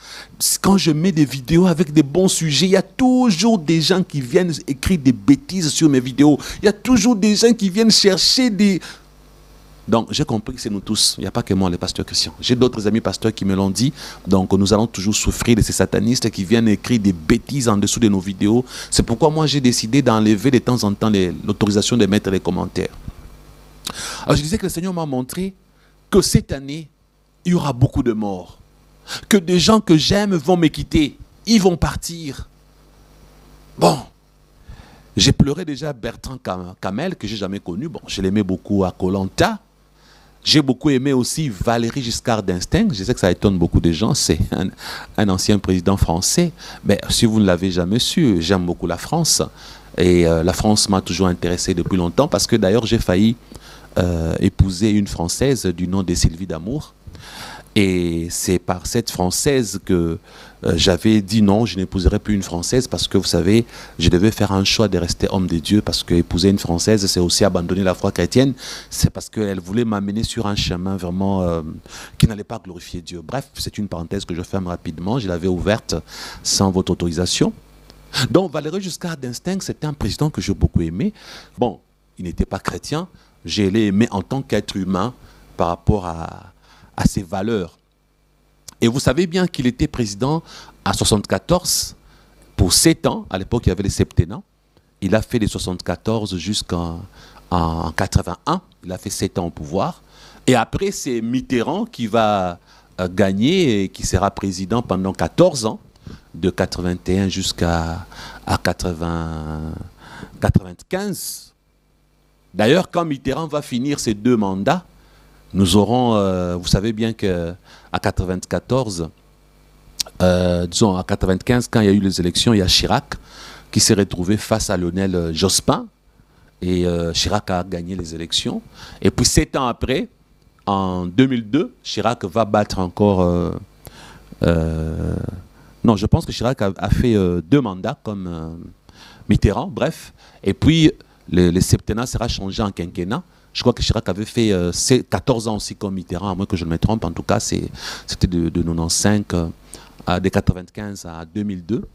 Quand je mets des vidéos avec des bons sujets, il y a toujours des gens qui viennent écrire des bêtises sur mes vidéos. Il y a toujours des gens qui viennent chercher des... Donc, j'ai compris que c'est nous tous. Il n'y a pas que moi, les pasteurs chrétiens. J'ai d'autres amis pasteurs qui me l'ont dit. Donc, nous allons toujours souffrir de ces satanistes qui viennent écrire des bêtises en dessous de nos vidéos. C'est pourquoi moi, j'ai décidé d'enlever de temps en temps l'autorisation de mettre les commentaires. Alors, je disais que le Seigneur m'a montré que cette année, il y aura beaucoup de morts. Que des gens que j'aime vont me quitter. Ils vont partir. Bon. J'ai pleuré déjà Bertrand Kamel, que je n'ai jamais connu. Bon, je l'aimais beaucoup à Koh Lanta. J'ai beaucoup aimé aussi Valéry Giscard d'Estaing. Je sais que ça étonne beaucoup de gens. C'est un ancien président français. Mais si vous ne l'avez jamais su, j'aime beaucoup la France. Et la France m'a toujours intéressé depuis longtemps parce que d'ailleurs j'ai failli épouser une Française du nom de Sylvie Damour. Et c'est par cette Française que j'avais dit non, je n'épouserai plus une Française parce que vous savez, je devais faire un choix de rester homme de Dieu parce que épouser une Française, c'est aussi abandonner la foi chrétienne. C'est parce qu'elle voulait m'amener sur un chemin vraiment qui n'allait pas glorifier Dieu. Bref, c'est une parenthèse que je ferme rapidement. Je l'avais ouverte sans votre autorisation. Donc Valéry Giscard d'Estaing, c'était un président que j'ai beaucoup aimé. Bon, il n'était pas chrétien, j'ai aimé en tant qu'être humain par rapport à ses valeurs. Et vous savez bien qu'il était président à 74 pour 7 ans. À l'époque, il y avait les septennats. Il a fait les 74 jusqu'en 81. Il a fait 7 ans au pouvoir. Et après, c'est Mitterrand qui va gagner et qui sera président pendant 14 ans, de 81 jusqu'à 95. D'ailleurs, quand Mitterrand va finir ses 2 mandats, nous aurons, vous savez bien qu'à 94, disons à 95, quand il y a eu les élections, il y a Chirac qui s'est retrouvé face à Lionel Jospin. Et Chirac a gagné les élections. Et puis 7 ans après, en 2002, Chirac va battre encore... non, je pense que Chirac a fait 2 mandats comme Mitterrand, bref. Et puis, le septennat sera changé en quinquennat. Je crois que Chirac avait fait 14 ans aussi comme Mitterrand, à moins que je ne me trompe. En tout cas, c'était de 95, de 95 à 2002.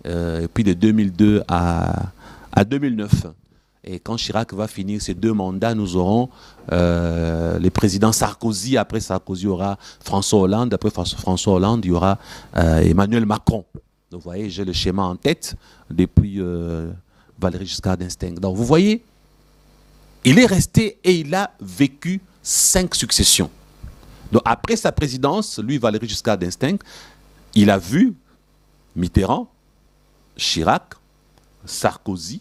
Et puis de 2002 à 2009. Et quand Chirac va finir ses 2 mandats, nous aurons les présidents Sarkozy. Après Sarkozy, il y aura François Hollande. Après François Hollande, il y aura Emmanuel Macron. Donc, vous voyez, j'ai le schéma en tête depuis Valéry Giscard d'Estaing. Donc, vous voyez, il est resté et il a vécu 5 successions. Donc, après sa présidence, lui, Valéry Giscard d'Estaing, il a vu Mitterrand, Chirac, Sarkozy,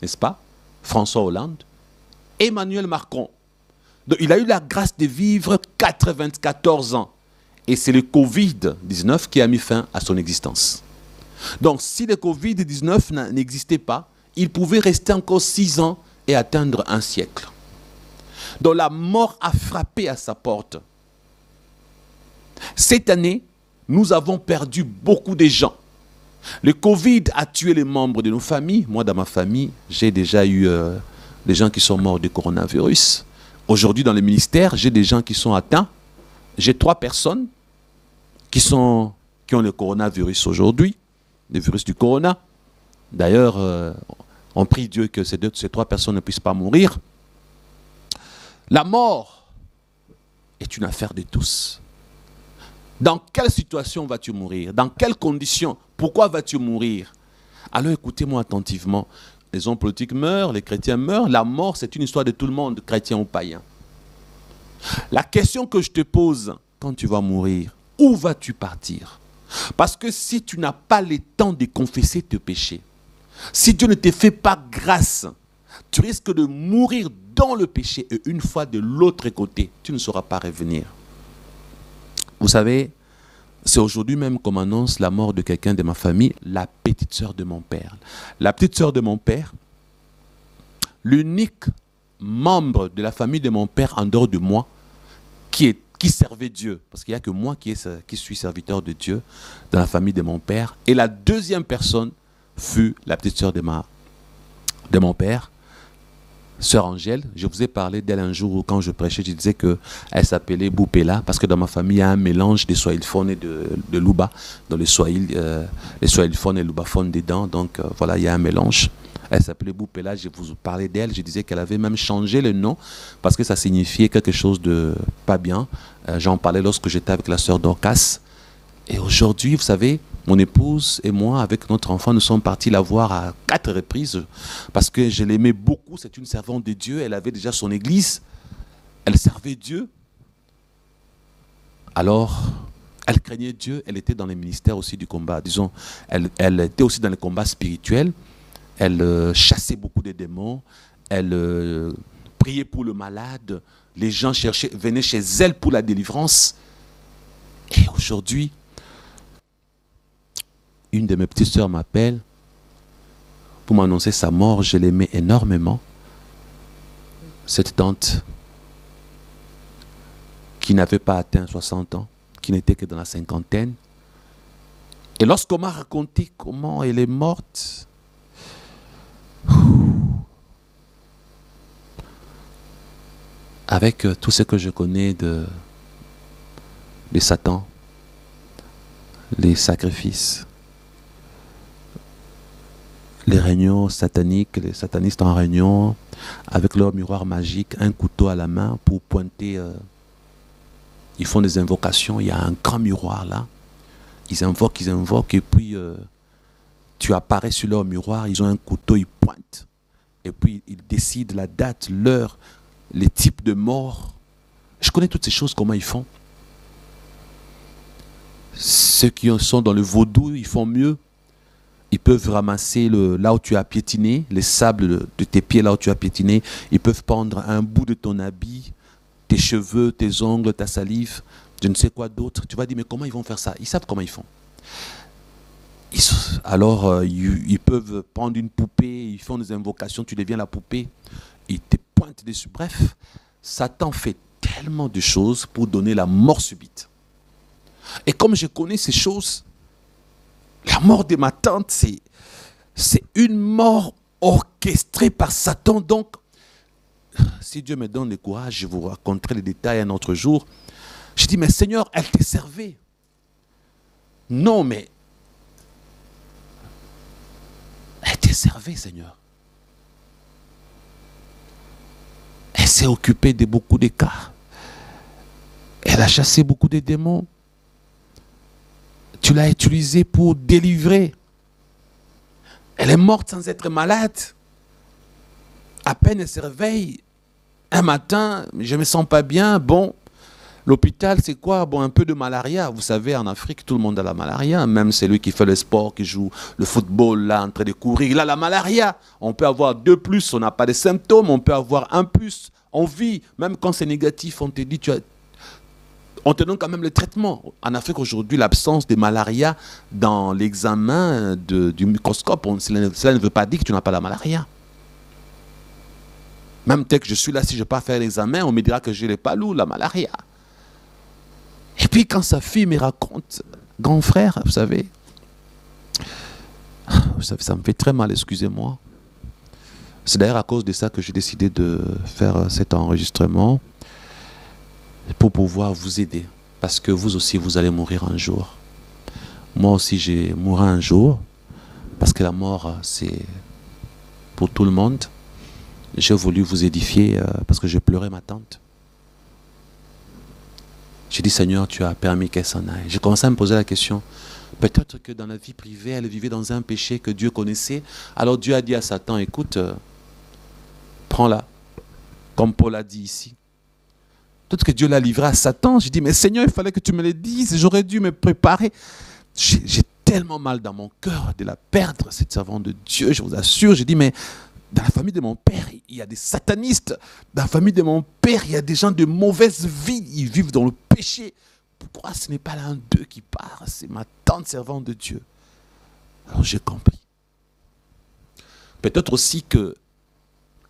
n'est-ce pas, François Hollande, Emmanuel Macron. Donc, il a eu la grâce de vivre 94 ans. Et c'est le Covid-19 qui a mis fin à son existence. Donc, si le Covid-19 n'existait pas, il pouvait rester encore 6 ans et atteindre un siècle. Donc, la mort a frappé à sa porte. Cette année, nous avons perdu beaucoup de gens. Le Covid a tué les membres de nos familles. Moi, dans ma famille, j'ai déjà eu des gens qui sont morts du coronavirus. Aujourd'hui, dans le ministère, j'ai des gens qui sont atteints. J'ai 3 personnes qui ont le coronavirus aujourd'hui, le virus du corona. D'ailleurs, on prie Dieu que ces 3 personnes ne puissent pas mourir. La mort est une affaire de tous. Dans quelle situation vas-tu mourir? Dans quelles conditions? Pourquoi vas-tu mourir? Alors écoutez-moi attentivement. Les hommes politiques meurent, les chrétiens meurent. La mort, c'est une histoire de tout le monde, chrétien ou païen. La question que je te pose quand tu vas mourir, où vas-tu partir? Parce que si tu n'as pas le temps de confesser tes péchés, si Dieu ne te fait pas grâce, tu risques de mourir dans le péché et une fois de l'autre côté, tu ne sauras pas revenir. Vous savez, c'est aujourd'hui même qu'on m'annonce la mort de quelqu'un de ma famille, la petite sœur de mon père. La petite sœur de mon père, l'unique membre de la famille de mon père en dehors de moi qui servait Dieu. Parce qu'il n'y a que moi qui suis serviteur de Dieu dans la famille de mon père. Et la deuxième personne fut la petite sœur de mon père, sœur Angèle. Je vous ai parlé d'elle un jour où quand je prêchais, je disais qu'elle s'appelait Boupela, parce que dans ma famille, il y a un mélange des swahiliphones et de Luba. Dans les swahiliphones et lubaphones dedans, donc voilà, il y a un mélange. Elle s'appelait Boupela, je vous parlais d'elle, je disais qu'elle avait même changé le nom, parce que ça signifiait quelque chose de pas bien. J'en parlais lorsque j'étais avec la sœur Dorcas. Et aujourd'hui, vous savez, mon épouse et moi, avec notre enfant, nous sommes partis la voir à 4 reprises parce que je l'aimais beaucoup. C'est une servante de Dieu. Elle avait déjà son église. Elle servait Dieu. Alors, elle craignait Dieu. Elle était dans les ministères aussi du combat. Disons, elle était aussi dans les combats spirituels. Elle chassait beaucoup de démons. Elle priait pour le malade. Les gens venaient chez elle pour la délivrance. Et aujourd'hui, une de mes petites sœurs m'appelle. pour m'annoncer sa mort. Je l'aimais énormément. Cette tante qui n'avait pas atteint 60 ans, qui n'était que dans la cinquantaine. Et lorsqu'on m'a raconté comment elle est morte, avec tout ce que je connais de Satan, les sacrifices, les réunions sataniques, les satanistes en réunion, avec leur miroir magique, un couteau à la main pour pointer. Ils font des invocations, il y a un grand miroir là. Ils invoquent, et puis tu apparais sur leur miroir, ils ont un couteau, ils pointent. Et puis ils décident la date, l'heure, les types de morts. Je connais toutes ces choses, comment ils font. Ceux qui sont dans le vaudou, ils font mieux. Ils peuvent ramasser là où tu as piétiné, les sables de tes pieds là où tu as piétiné. Ils peuvent prendre un bout de ton habit, tes cheveux, tes ongles, ta salive, je ne sais quoi d'autre. Tu vas dire, mais comment ils vont faire ça? Ils savent comment ils font. Alors, ils peuvent prendre une poupée, ils font des invocations, tu deviens la poupée, ils te pointent dessus. Bref, Satan fait tellement de choses pour donner la mort subite. Et comme je connais ces choses, la mort de ma tante, c'est une mort orchestrée par Satan. Donc, si Dieu me donne le courage, je vous raconterai les détails un autre jour. Je dis, mais Seigneur, elle te servait. Non, mais elle te servait, Seigneur. Elle s'est occupée de beaucoup de cas. Elle a chassé beaucoup de démons. Tu l'as utilisée pour délivrer. Elle est morte sans être malade. À peine elle se réveille. Un matin, je ne me sens pas bien. Bon, l'hôpital, c'est quoi? Bon, un peu de malaria. Vous savez, en Afrique, tout le monde a la malaria. Même celui qui fait le sport, qui joue le football, là, en train de courir, il a la malaria. On peut avoir 2+, on n'a pas de symptômes. On peut avoir 1+, on vit. Même quand c'est négatif, on te dit, on te donne quand même le traitement. En Afrique, aujourd'hui, l'absence de malaria dans l'examen du microscope, cela ne veut pas dire que tu n'as pas la malaria. Même tel que je suis là, si je ne vais pas faire l'examen, on me dira que j'ai le palou, la malaria. Et puis quand sa fille me raconte, grand frère, vous savez, ça me fait très mal, excusez-moi. C'est d'ailleurs à cause de ça que j'ai décidé de faire cet enregistrement pour pouvoir vous aider. Parce que vous aussi, vous allez mourir un jour. Moi aussi, j'ai mourrai un jour. Parce que la mort, c'est pour tout le monde. J'ai voulu vous édifier parce que j'ai pleuré ma tante. J'ai dit, Seigneur, tu as permis qu'elle s'en aille. J'ai commencé à me poser la question. Peut-être que dans la vie privée, elle vivait dans un péché que Dieu connaissait. Alors Dieu a dit à Satan, écoute, prends-la. Comme Paul a dit ici. Peut-être que Dieu l'a livré à Satan. J'ai dit, mais Seigneur, il fallait que tu me le dises. J'aurais dû me préparer. J'ai tellement mal dans mon cœur de la perdre, cette servante de Dieu, je vous assure. J'ai dit, mais dans la famille de mon père, il y a des satanistes. Dans la famille de mon père, il y a des gens de mauvaise vie. Ils vivent dans le péché. Pourquoi ce n'est pas l'un d'eux qui part? C'est ma tante servante de Dieu. Alors j'ai compris. Peut-être aussi que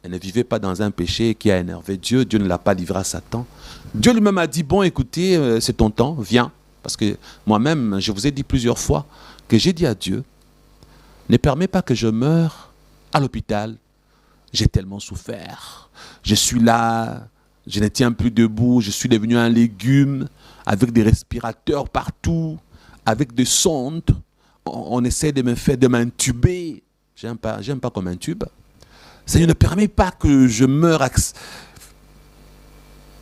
elle ne vivait pas dans un péché qui a énervé Dieu. Dieu ne l'a pas livré à Satan. Dieu lui-même a dit, bon, écoutez, c'est ton temps, viens. Parce que moi-même, je vous ai dit plusieurs fois que j'ai dit à Dieu, ne permets pas que je meure à l'hôpital. J'ai tellement souffert. Je suis là, je ne tiens plus debout. Je suis devenu un légume avec des respirateurs partout, avec des sondes. On essaie de m'intuber. J'aime pas qu'on m'intube. Seigneur, ne permets pas que je meure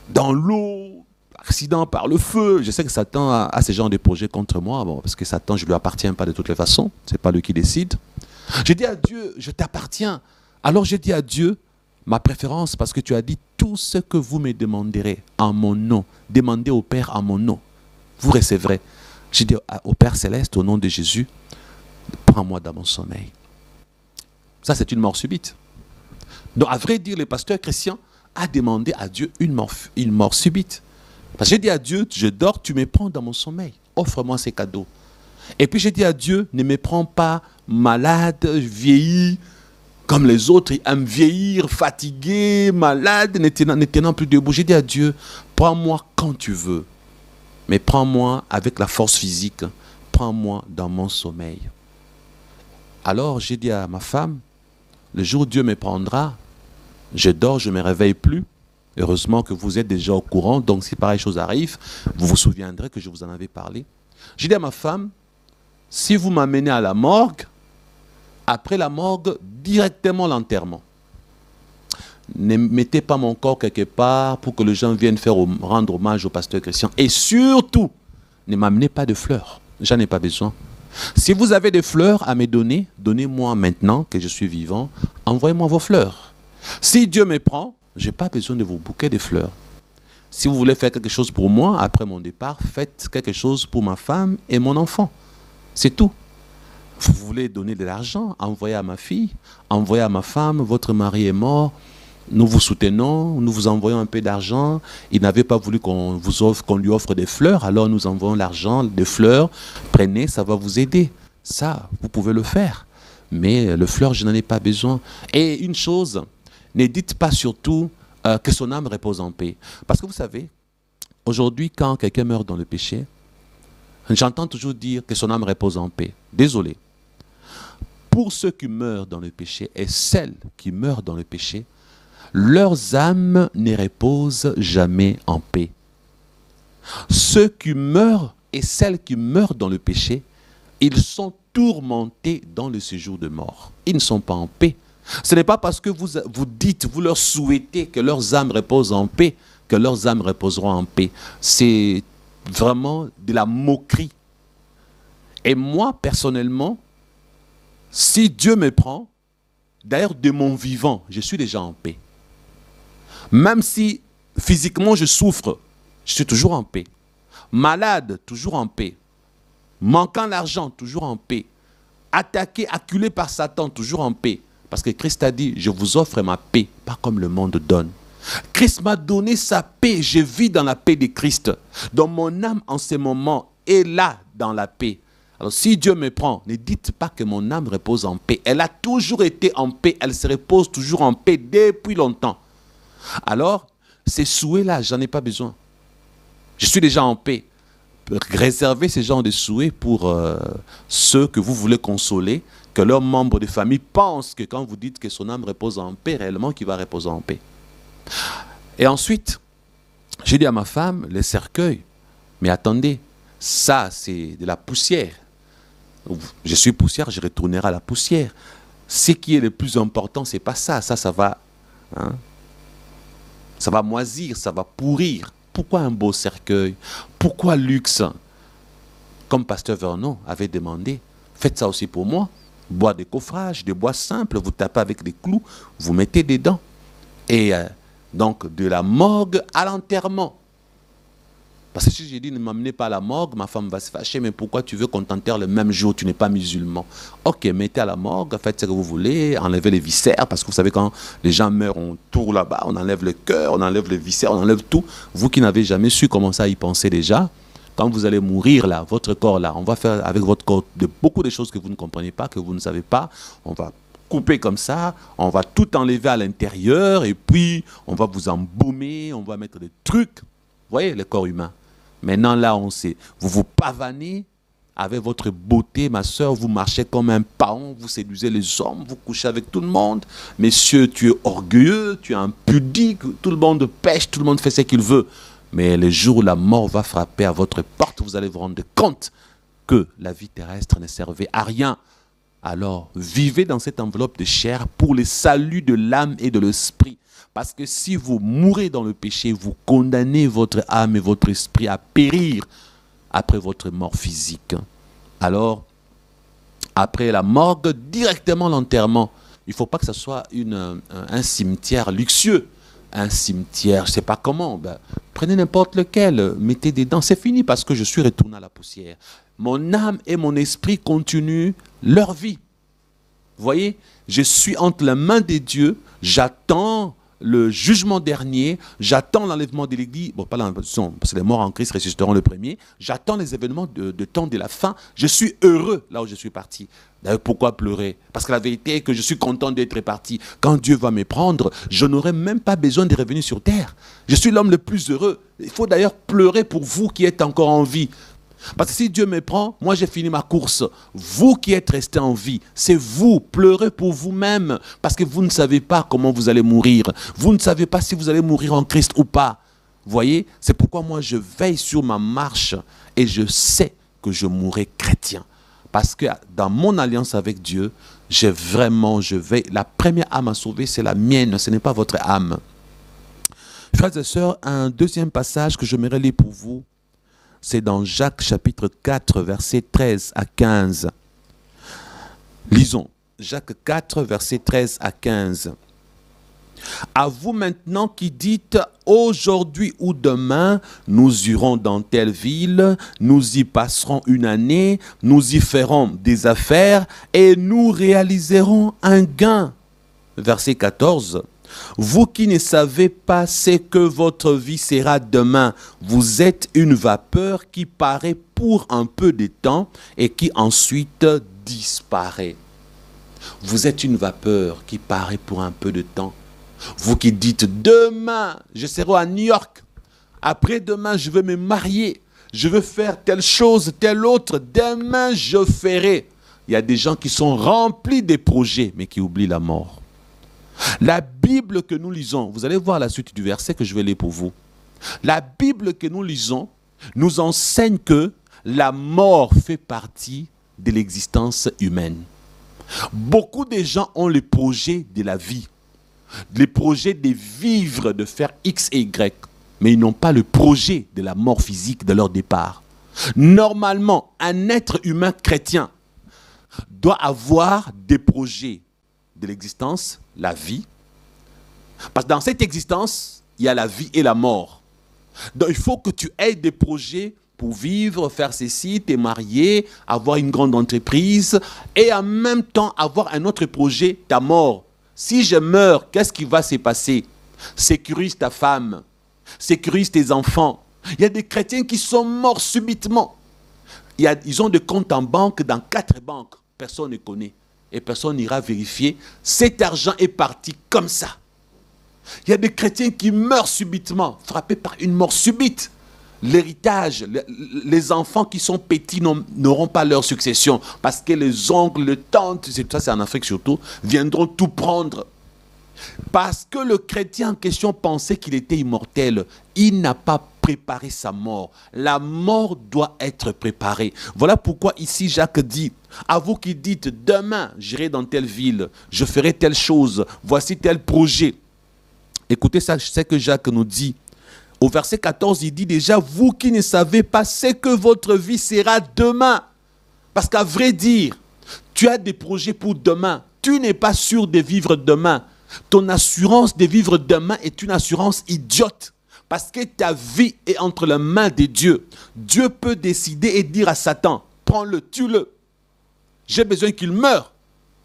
dans l'eau, accident par le feu. Je sais que Satan a ce genre de projets contre moi, bon, parce que Satan, je ne lui appartiens pas de toutes les façons. Ce n'est pas lui qui décide. J'ai dit à Dieu, je t'appartiens. Alors j'ai dit à Dieu, ma préférence, parce que tu as dit, tout ce que vous me demanderez en mon nom, demandez au Père en mon nom, vous recevrez. J'ai dit au Père Céleste, au nom de Jésus, prends-moi dans mon sommeil. Ça, c'est une mort subite. Donc, à vrai dire, le pasteur Christian a demandé à Dieu une mort subite. Parce que j'ai dit à Dieu, je dors, tu me prends dans mon sommeil. Offre-moi ces cadeaux. Et puis j'ai dit à Dieu, ne me prends pas malade, vieilli, comme les autres, ils aiment vieillir, fatigués, malades, ne tenant plus debout. J'ai dit à Dieu, prends-moi quand tu veux, mais prends-moi avec la force physique, prends-moi dans mon sommeil. Alors j'ai dit à ma femme, le jour où Dieu me prendra, je dors, je ne me réveille plus. Heureusement que vous êtes déjà au courant, donc si pareille chose arrive, vous vous souviendrez que je vous en avais parlé. J'ai dit à ma femme, si vous m'amenez à la morgue, après la morgue, directement l'enterrement. Ne mettez pas mon corps quelque part pour que les gens viennent rendre hommage au pasteur Christian. Et surtout, ne m'amenez pas de fleurs. J'en ai pas besoin. Si vous avez des fleurs à me donner, donnez-moi maintenant que je suis vivant. Envoyez-moi vos fleurs. Si Dieu me prend, je n'ai pas besoin de vos bouquets de fleurs. Si vous voulez faire quelque chose pour moi, après mon départ, faites quelque chose pour ma femme et mon enfant. C'est tout. Vous voulez donner de l'argent, envoyez à ma fille, envoyez à ma femme, votre mari est mort, nous vous soutenons, nous vous envoyons un peu d'argent. Il n'avait pas voulu qu'on lui offre des fleurs, alors nous envoyons l'argent, des fleurs, prenez, ça va vous aider. Ça, vous pouvez le faire. Mais le fleur, je n'en ai pas besoin. Et une chose, ne dites pas surtout que son âme repose en paix. Parce que vous savez, aujourd'hui, quand quelqu'un meurt dans le péché, j'entends toujours dire que son âme repose en paix. Désolé. Pour ceux qui meurent dans le péché et celles qui meurent dans le péché, leurs âmes ne reposent jamais en paix. Ceux qui meurent et celles qui meurent dans le péché, ils sont tourmentés dans le séjour de mort. Ils ne sont pas en paix. Ce n'est pas parce que vous dites, vous leur souhaitez que leurs âmes reposent en paix, que leurs âmes reposeront en paix. C'est vraiment de la moquerie. Et moi, personnellement, si Dieu me prend, d'ailleurs de mon vivant, je suis déjà en paix. Même si physiquement je souffre, je suis toujours en paix. Malade, toujours en paix. Manquant l'argent, toujours en paix. Attaqué, acculé par Satan, toujours en paix. Parce que Christ a dit, je vous offre ma paix, pas comme le monde donne. Christ m'a donné sa paix, je vis dans la paix de Christ. Donc mon âme en ce moment est là dans la paix. Alors si Dieu me prend, ne dites pas que mon âme repose en paix. Elle a toujours été en paix, elle se repose toujours en paix depuis longtemps. Alors, ces souhaits-là, j'en ai pas besoin. Je suis déjà en paix. Réservez ces genres de souhaits pour ceux que vous voulez consoler, que leurs membres de famille pensent que quand vous dites que son âme repose en paix, réellement qu'il va reposer en paix. Et ensuite, j'ai dit à ma femme, les cercueils, mais attendez, ça c'est de la poussière. Je suis poussière, je retournerai à la poussière. Ce qui est le plus important, c'est pas ça. Ça va, hein, ça va moisir, ça va pourrir. Pourquoi un beau cercueil? Pourquoi luxe? Comme Pasteur Vernon avait demandé, faites ça aussi pour moi. Bois de coffrage, des bois simples, vous tapez avec des clous, vous mettez dedans. Et donc, de la morgue à l'enterrement. Parce que si j'ai dit ne m'amenez pas à la morgue, ma femme va se fâcher, mais pourquoi tu veux qu'on t'enterre le même jour, tu n'es pas musulman? Ok, mettez à la morgue, faites ce que vous voulez, enlevez les viscères, parce que vous savez quand les gens meurent, on tourne là-bas, on enlève le cœur, on enlève les viscères, on enlève tout. Vous qui n'avez jamais su commencer à y penser déjà, quand vous allez mourir là, votre corps là, on va faire avec votre corps beaucoup de choses que vous ne comprenez pas, que vous ne savez pas, on va couper comme ça, on va tout enlever à l'intérieur, et puis on va vous embaumer, on va mettre des trucs, vous voyez le corps humain. Maintenant, là, on sait. Vous vous pavanez avec votre beauté, ma soeur. Vous marchez comme un paon. Vous séduisez les hommes. Vous couchez avec tout le monde. Messieurs, tu es orgueilleux. Tu es impudique. Tout le monde pêche. Tout le monde fait ce qu'il veut. Mais le jour où la mort va frapper à votre porte, vous allez vous rendre compte que la vie terrestre ne servait à rien. Alors, vivez dans cette enveloppe de chair pour le salut de l'âme et de l'esprit. Parce que si vous mourrez dans le péché, vous condamnez votre âme et votre esprit à périr après votre mort physique. Alors, après la morgue, directement l'enterrement. Il ne faut pas que ce soit un cimetière luxueux. Un cimetière, je ne sais pas comment. Ben, prenez n'importe lequel, mettez dedans. C'est fini parce que je suis retourné à la poussière. Mon âme et mon esprit continuent leur vie. Vous voyez, je suis entre la main de Dieu, j'attends le jugement dernier, j'attends l'enlèvement de l'Église, bon pas l'enlèvement, parce que les morts en Christ ressusciteront le premier, j'attends les événements de temps de la fin, je suis heureux là où je suis parti. D'ailleurs, pourquoi pleurer? Parce que la vérité est que je suis content d'être parti. Quand Dieu va me prendre, je n'aurai même pas besoin de revenir sur terre. Je suis l'homme le plus heureux. Il faut d'ailleurs pleurer pour vous qui êtes encore en vie. Parce que si Dieu me prend, moi j'ai fini ma course. Vous qui êtes restés en vie, c'est vous, pleurez pour vous-même. Parce que vous ne savez pas comment vous allez mourir. Vous ne savez pas si vous allez mourir en Christ ou pas. Vous voyez, c'est pourquoi moi je veille sur ma marche et je sais que je mourrai chrétien. Parce que dans mon alliance avec Dieu, je veille. La première âme à sauver, c'est la mienne, ce n'est pas votre âme. Frères et sœurs, un deuxième passage que j'aimerais lire pour vous, c'est dans Jacques chapitre 4, versets 13 à 15. Lisons, Jacques 4, versets 13 à 15. À vous maintenant qui dites, aujourd'hui ou demain, nous irons dans telle ville, nous y passerons une année, nous y ferons des affaires et nous réaliserons un gain. Verset 14. Vous qui ne savez pas ce que votre vie sera demain, vous êtes une vapeur qui paraît pour un peu de temps et qui ensuite disparaît. Vous êtes une vapeur qui paraît pour un peu de temps. Vous qui dites, demain, je serai à New York. Après-demain, je vais me marier. Je veux faire telle chose, telle autre. Demain, je ferai. Il y a des gens qui sont remplis des projets, mais qui oublient la mort. La Bible que nous lisons, vous allez voir la suite du verset que je vais lire pour vous. La Bible que nous lisons nous enseigne que la mort fait partie de l'existence humaine. Beaucoup de gens ont le projet de la vie. Les projets de vivre, de faire X et Y, mais ils n'ont pas le projet de la mort physique de leur départ. Normalement, un être humain chrétien doit avoir des projets de l'existence, la vie. Parce que dans cette existence, il y a la vie et la mort. Donc il faut que tu aies des projets pour vivre, faire ceci, te marier, avoir une grande entreprise et en même temps avoir un autre projet, ta mort. Si je meurs, qu'est-ce qui va se passer? Sécurise ta femme, sécurise tes enfants. Il y a des chrétiens qui sont morts subitement. Ils ont des comptes en banque dans 4 banques. Personne ne connaît. Et personne n'ira vérifier. Cet argent est parti comme ça. Il y a des chrétiens qui meurent subitement, frappés par une mort subite. L'héritage, les enfants qui sont petits n'auront pas leur succession parce que les oncles, les tantes, ça c'est en Afrique surtout, viendront tout prendre. Parce que le chrétien en question pensait qu'il était immortel, il n'a pas préparé sa mort. La mort doit être préparée. Voilà pourquoi ici Jacques dit, à vous qui dites, demain j'irai dans telle ville, je ferai telle chose, voici tel projet. Écoutez ça, je sais que Jacques nous dit, au verset 14, il dit déjà, vous qui ne savez pas ce que votre vie sera demain. Parce qu'à vrai dire, tu as des projets pour demain. Tu n'es pas sûr de vivre demain. Ton assurance de vivre demain est une assurance idiote. Parce que ta vie est entre les mains de Dieu. Dieu peut décider et dire à Satan, prends-le, tue-le. J'ai besoin qu'il meure.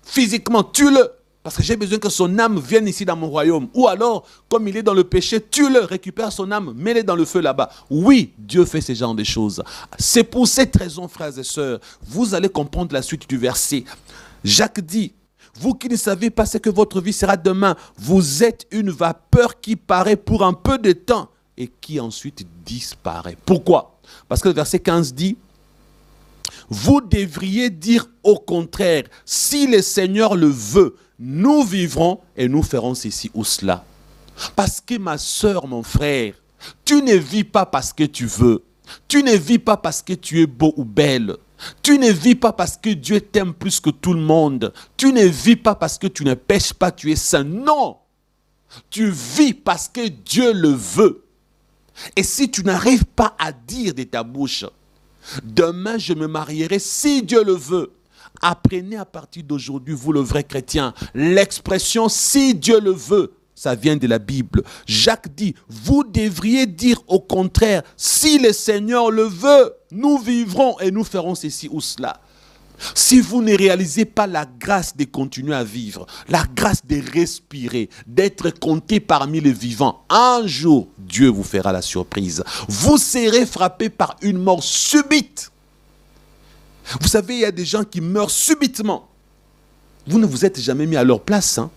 Physiquement, tue-le. Parce que j'ai besoin que son âme vienne ici dans mon royaume. Ou alors, comme il est dans le péché, tue-le, récupère son âme, mets-le dans le feu là-bas. Oui, Dieu fait ce genre de choses. C'est pour cette raison, frères et sœurs, vous allez comprendre la suite du verset. Jacques dit, vous qui ne savez pas ce que votre vie sera demain, vous êtes une vapeur qui paraît pour un peu de temps et qui ensuite disparaît. Pourquoi? Parce que le verset 15 dit, vous devriez dire au contraire, si le Seigneur le veut, nous vivrons et nous ferons ceci ou cela. Parce que ma soeur, mon frère, tu ne vis pas parce que tu veux. Tu ne vis pas parce que tu es beau ou belle. Tu ne vis pas parce que Dieu t'aime plus que tout le monde. Tu ne vis pas parce que tu ne pêches pas, tu es saint. Non! Tu vis parce que Dieu le veut. Et si tu n'arrives pas à dire de ta bouche, demain je me marierai si Dieu le veut. Apprenez à partir d'aujourd'hui, vous le vrai chrétien, l'expression « si Dieu le veut », ça vient de la Bible. Jacques dit, vous devriez dire au contraire, si le Seigneur le veut, nous vivrons et nous ferons ceci ou cela. Si vous ne réalisez pas la grâce de continuer à vivre, la grâce de respirer, d'être compté parmi les vivants, un jour, Dieu vous fera la surprise. Vous serez frappé par une mort subite. Vous savez, il y a des gens qui meurent subitement. Vous ne vous êtes jamais mis à leur place. Hein?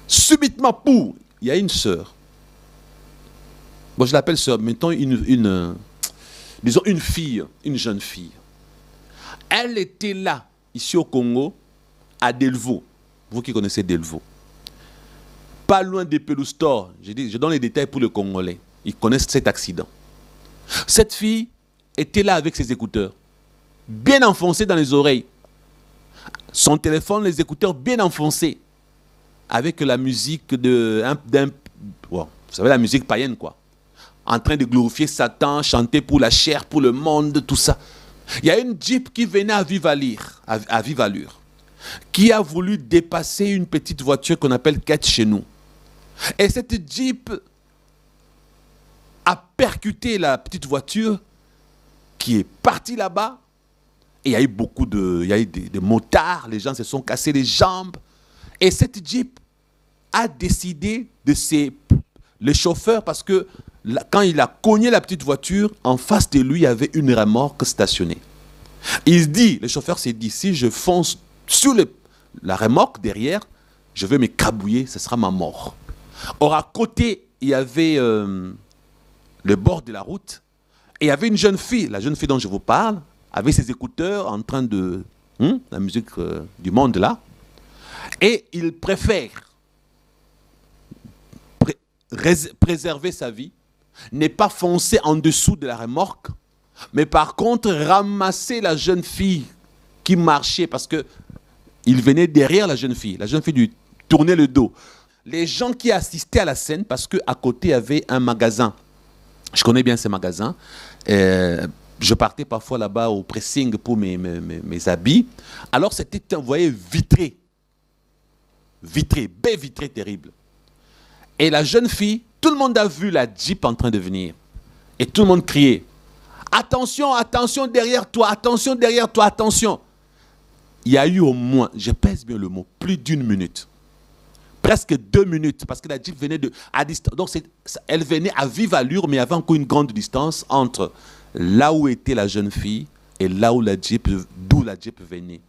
Subitement, pour. Il y a une sœur. Bon, je l'appelle sœur, mettons disons une fille, une jeune fille. Elle était là, ici au Congo, à Delvaux. Vous qui connaissez Delvaux. Pas loin de Peloustor. Je donne les détails pour les Congolais. Ils connaissent cet accident. Cette fille était là avec ses écouteurs, bien enfoncés dans les oreilles. Son téléphone, les écouteurs bien enfoncés. Avec la musique vous savez, la musique païenne, quoi. En train de glorifier Satan, chanter pour la chair, pour le monde, tout ça. Il y a une Jeep qui venait à vive allure, qui a voulu dépasser une petite voiture qu'on appelle quête chez nous. Et cette Jeep a percuté la petite voiture qui est partie là-bas. Et il y a eu des motards, les gens se sont cassés les jambes. Et cette Jeep a décidé le chauffeur, parce que quand il a cogné la petite voiture, en face de lui, il y avait une remorque stationnée. Le chauffeur s'est dit, si je fonce sur la remorque derrière, je vais m'écrabouiller, ce sera ma mort. Or, à côté, il y avait le bord de la route, et il y avait une jeune fille, la jeune fille dont je vous parle, avec ses écouteurs, en train de... la musique du monde là. Et il préfère préserver sa vie, n'est pas foncer en dessous de la remorque, mais par contre ramasser la jeune fille qui marchait, parce qu'il venait derrière la jeune fille lui tournait le dos. Les gens qui assistaient à la scène, parce qu'à côté il y avait un magasin, je connais bien ces magasins, je partais parfois là-bas au pressing pour mes habits, alors c'était, vous voyez, vitré, baie vitrée terrible. Et la jeune fille, tout le monde a vu la Jeep en train de venir. Et tout le monde criait, attention, attention derrière toi, attention derrière toi, attention. Il y a eu au moins, je pèse bien le mot, plus d'une minute. Presque 2 minutes, parce que la Jeep venait à distance. Donc elle venait à vive allure, mais il y avait encore une grande distance entre là où était la jeune fille et là où d'où la Jeep venait.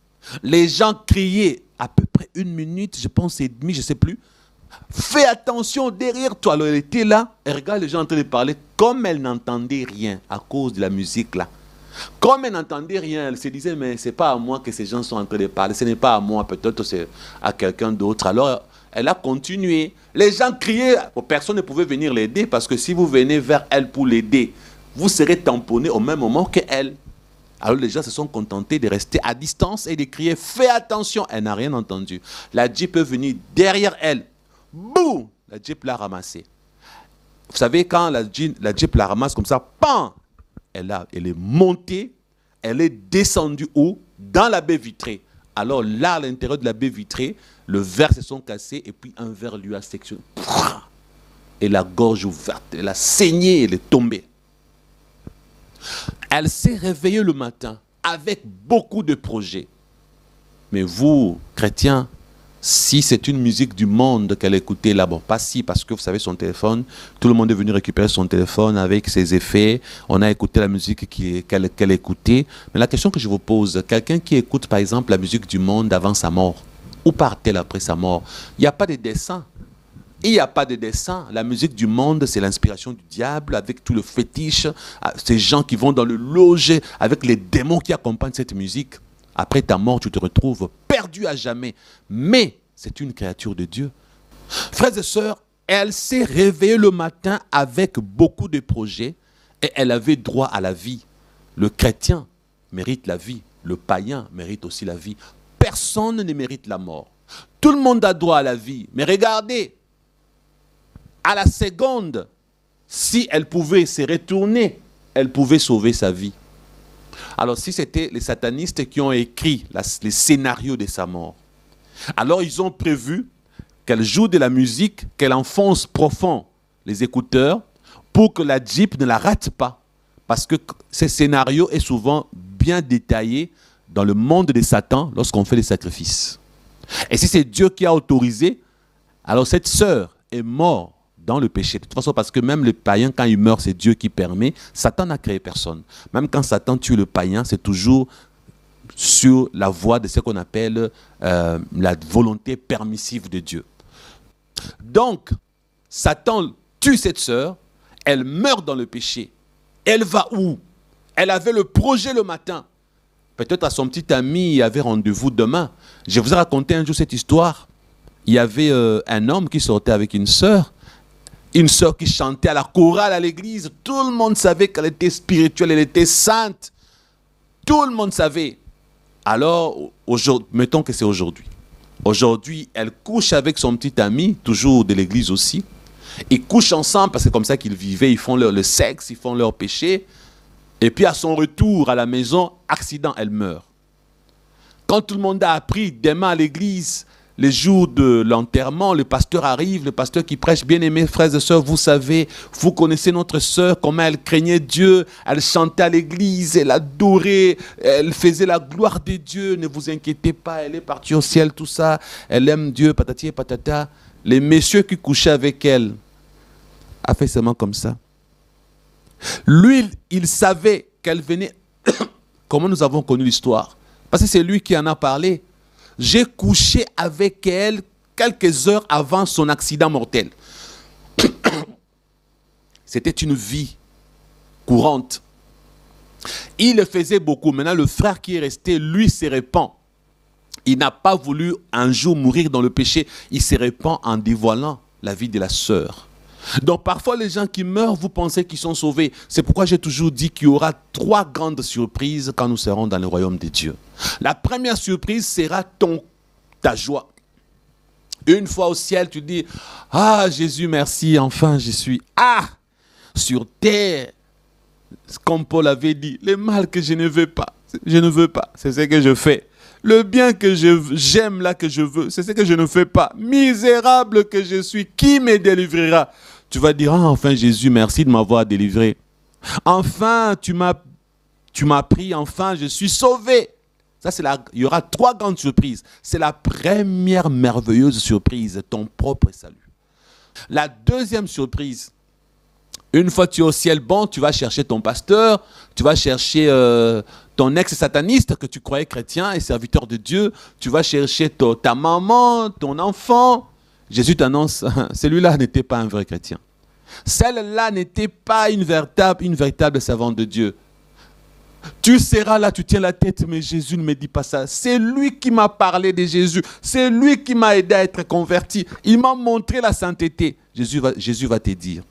Les gens criaient à peu près 1 minute, je pense et demie, je ne sais plus. Fais attention derrière toi. Alors elle était là, elle regarde les gens en train de parler, comme elle n'entendait rien à cause de la musique là. Comme elle n'entendait rien, elle se disait, mais ce n'est pas à moi que ces gens sont en train de parler, ce n'est pas à moi, peut-être c'est à quelqu'un d'autre. Alors elle a continué. Les gens criaient, personne ne pouvait venir l'aider, parce que si vous venez vers elle pour l'aider, vous serez tamponné au même moment qu'elle. Alors les gens se sont contentés de rester à distance et de crier, fais attention. Elle n'a rien entendu. La Jeep est venue derrière elle. Boum! La Jeep l'a ramassée. Vous savez, quand la Jeep la ramasse comme ça, pan! Elle est montée, elle est descendue où? Dans la baie vitrée. Alors là, à l'intérieur de la baie vitrée, le verre se sont cassés et puis un verre lui a sectionné. Et la gorge ouverte, elle a saigné, elle est tombée. Elle s'est réveillée le matin avec beaucoup de projets. Mais vous, chrétiens, si c'est une musique du monde qu'elle écoutait là, bon, pas si, parce que vous savez, son téléphone, tout le monde est venu récupérer son téléphone avec ses effets, on a écouté la musique qu'elle écoutait. Mais la question que je vous pose, quelqu'un qui écoute par exemple la musique du monde avant sa mort, où part-elle après sa mort? Il n'y a pas de dessin. Il n'y a pas de dessin. La musique du monde, c'est l'inspiration du diable, avec tout le fétiche, ces gens qui vont dans le loge, avec les démons qui accompagnent cette musique. Après ta mort, tu te retrouves perdu à jamais. Mais c'est une créature de Dieu. Frères et sœurs, elle s'est réveillée le matin avec beaucoup de projets et elle avait droit à la vie. Le chrétien mérite la vie. Le païen mérite aussi la vie. Personne ne mérite la mort. Tout le monde a droit à la vie. Mais regardez, à la seconde, si elle pouvait se retourner, elle pouvait sauver sa vie. Alors si c'était les satanistes qui ont écrit les scénarios de sa mort, alors ils ont prévu qu'elle joue de la musique, qu'elle enfonce profond les écouteurs pour que la Jeep ne la rate pas. Parce que ce scénario est souvent bien détaillé dans le monde de Satan lorsqu'on fait les sacrifices. Et si c'est Dieu qui a autorisé, alors cette sœur est morte dans le péché. De toute façon, parce que même le païen, quand il meurt, c'est Dieu qui permet. Satan n'a créé personne. Même quand Satan tue le païen, c'est toujours sur la voie de ce qu'on appelle la volonté permissive de Dieu. Donc, Satan tue cette sœur, elle meurt dans le péché. Elle va où? Elle avait le projet le matin. Peut-être à son petit ami, il avait rendez-vous demain. Je vous ai raconté un jour cette histoire. Il y avait un homme qui sortait avec une sœur qui chantait à la chorale à l'église. Tout le monde savait qu'elle était spirituelle, elle était sainte. Tout le monde savait. Alors, mettons que c'est aujourd'hui. Aujourd'hui, elle couche avec son petit ami, toujours de l'église aussi. Ils couchent ensemble parce que c'est comme ça qu'ils vivaient. Ils font le sexe, ils font leur péché. Et puis à son retour à la maison, accident, elle meurt. Quand tout le monde a appris, demain à l'église, les jours de l'enterrement, le pasteur arrive, le pasteur qui prêche, bien-aimés frères et sœurs, vous savez, vous connaissez notre sœur, comment elle craignait Dieu, elle chantait à l'église, elle adorait, elle faisait la gloire de Dieu, ne vous inquiétez pas, elle est partie au ciel, tout ça, elle aime Dieu, patati et patata. Les messieurs qui couchaient avec elle a fait seulement comme ça. Lui, il savait qu'elle venait. Comment nous avons connu l'histoire? Parce que c'est lui qui en a parlé. J'ai couché avec elle quelques heures avant son accident mortel. C'était une vie courante. Il le faisait beaucoup. Maintenant, le frère qui est resté, lui, se répand. Il n'a pas voulu un jour mourir dans le péché. Il se répand en dévoilant la vie de la sœur. Donc parfois les gens qui meurent, vous pensez qu'ils sont sauvés. C'est pourquoi j'ai toujours dit qu'il y aura 3 grandes surprises quand nous serons dans le royaume de Dieu. La première surprise sera ta joie. Une fois au ciel, tu dis, ah Jésus merci, enfin je suis sur terre. Comme Paul avait dit, le mal que je ne veux pas, c'est ce que je fais. Le bien que j'aime là que je veux, c'est ce que je ne fais pas. Misérable que je suis, qui me délivrera? Tu vas dire, enfin Jésus, merci de m'avoir délivré. Enfin, tu m'as pris, enfin, je suis sauvé. Ça, il y aura 3 grandes surprises. C'est la première merveilleuse surprise, ton propre salut. La deuxième surprise, une fois que tu es au ciel, bon, tu vas chercher ton pasteur, tu vas chercher ton ex-sataniste que tu croyais chrétien et serviteur de Dieu, tu vas chercher ta maman, ton enfant. Jésus t'annonce, celui-là n'était pas un vrai chrétien. Celle-là n'était pas une véritable servante de Dieu. Tu seras là, tu tiens la tête, mais Jésus ne me dit pas ça. C'est lui qui m'a parlé de Jésus. C'est lui qui m'a aidé à être converti. Il m'a montré la sainteté. Jésus va te dire,